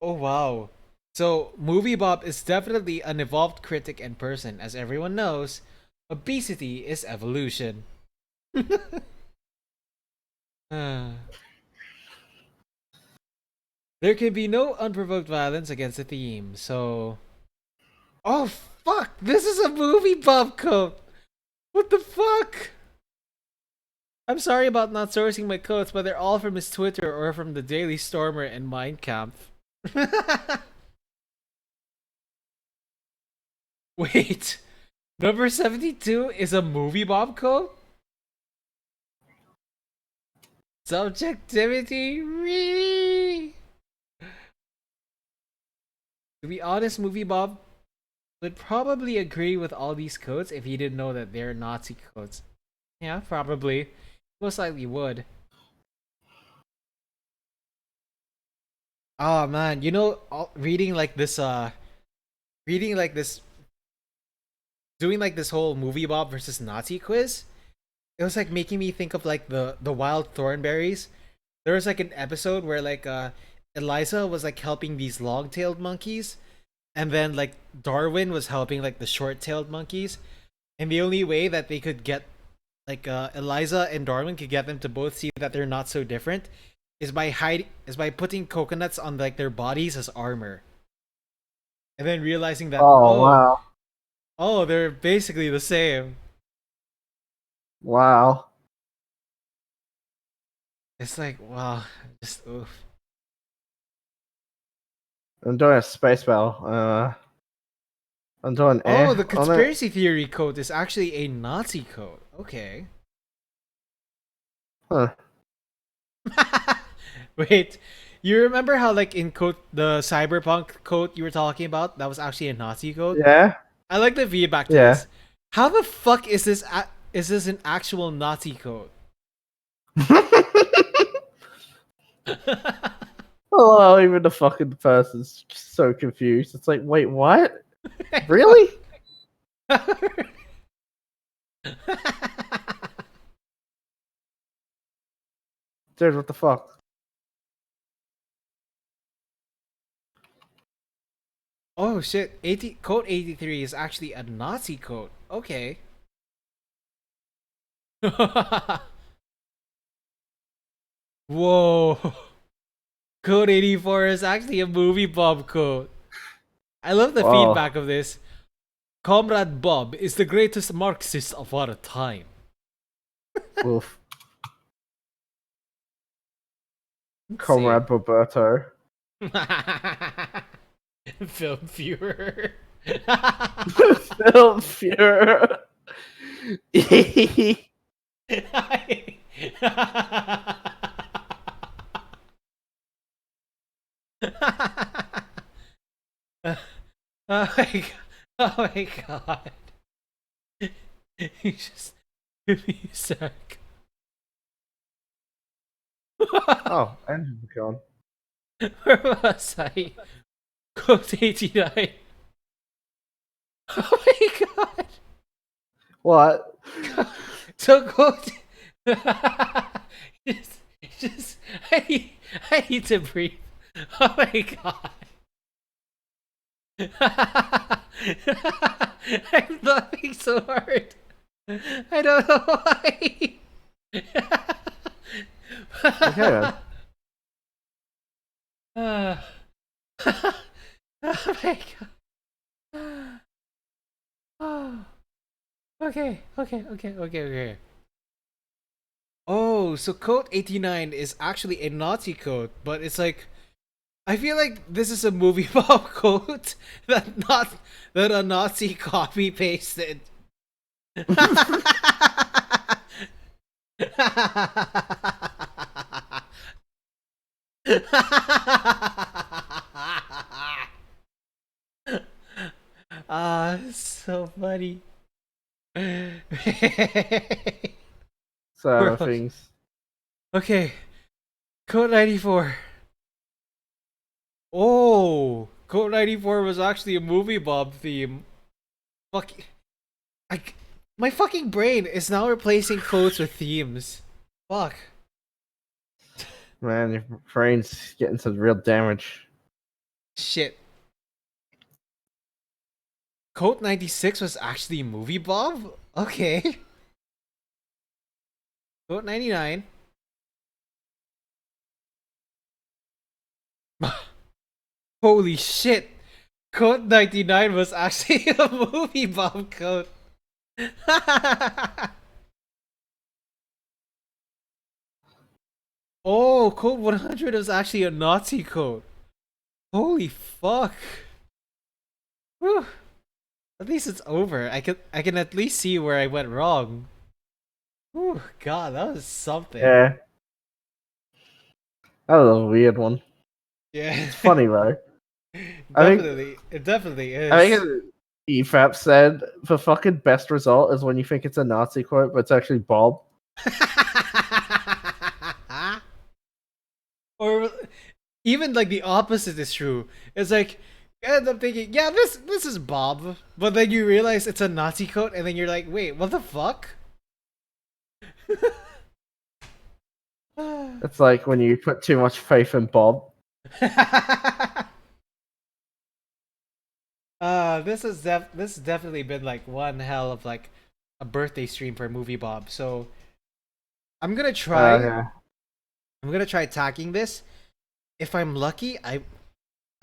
Oh wow. So MovieBob is definitely an evolved critic and person. As everyone knows, obesity is evolution. Ah. There can be no unprovoked violence against the theme, so... Oh fuck! This is a MovieBob quote! What the fuck? I'm sorry about not sourcing my quotes, but they're all from his Twitter or from the Daily Stormer and Mein Kampf. Wait, number 72 is a MovieBob quote? Subjectivity? Really? To be honest, MovieBob would probably agree with all these quotes if he didn't know that they're Nazi quotes. Yeah, probably. Most likely would. Oh man, you know, reading like this, doing like this whole MovieBob versus Nazi quiz, it was like making me think of like the wild thornberries. There was like an episode where like Eliza was like helping these long-tailed monkeys, and then like Darwin was helping like the short-tailed monkeys, and the only way that they could get like Eliza and Darwin could get them to both see that they're not so different is by putting coconuts on like their bodies as armor, and then realizing that Oh wow. oh they're basically the same. Wow. It's like wow, just oof. I'm doing a space battle. I'm doing Oh, the on it. conspiracy theory code is actually a Nazi code. Okay. Huh. Wait, you remember how like in code the cyberpunk code you were talking about that was actually a Nazi code? Yeah. I like the feedback to Yeah. this. How the fuck is this? Is this an actual Nazi code? Oh, even the fucking person's so confused. It's like, wait, what? Really? Dude, what the fuck? Oh shit! Code 83 is actually a Nazi code. Okay. Whoa. Code 84 is actually a MovieBob code. I love the Wow. feedback of this. Comrade Bob is the greatest Marxist of our time. Oof. Let's Comrade Roberto. see. Film viewer. Film Führer. Oh my god. Oh my god. You just give me a sec. Oh, engine's gone. Where was I? Code 89. Oh my god. What? So code just I need to breathe. Oh my god. I'm laughing so hard. I don't know why. Okay, man. Oh my god. Oh. Okay. Oh, so code 89 is actually a Nazi code, but it's like I feel like this is a MovieBob code that a Nazi copy pasted. Ah, so funny. So things. Okay, code 94. Oh, code 94 was actually a MovieBob theme. Fuck, I My fucking brain is now replacing quotes with themes. Fuck. Man, your brain's getting some real damage. Shit. Code 96 was actually MovieBlob? Okay. Code 99. Holy shit. Code 99 was actually a MovieBlob code. Oh, code 100 was actually a Nazi code. Holy fuck. Whew. At least it's over. I can at least see where I went wrong. Whew, God, that was something. Yeah. That was a weird one. Yeah. It's funny though. Definitely. It definitely is. I think EFAP said the fucking best result is when you think it's a Nazi quote, but it's actually Bob. Or even like the opposite is true. It's like you end up thinking, yeah, this is Bob, but then you realize it's a Nazi quote, and then you're like, wait, what the fuck? It's like when you put too much faith in Bob. This has definitely been like one hell of like a birthday stream for MovieBob. So I'm gonna try. Yeah. I'm gonna try tagging this. If I'm lucky, I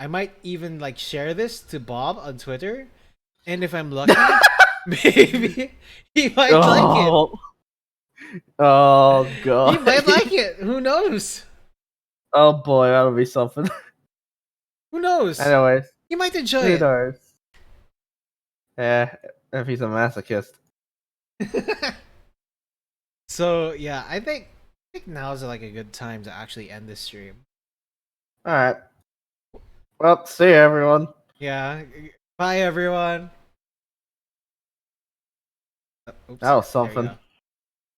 might even like share this to Bob on Twitter, and if I'm lucky, maybe he might like it. Oh god. He might like it. Who knows? Oh boy, that'll be something. Who knows? Anyways, He might enjoy who it. knows? Yeah, if he's a masochist. So yeah, I think now's like a good time to actually end this stream. All right. Well, see you, everyone. Yeah. Bye, everyone. Oops, That was there we something. go.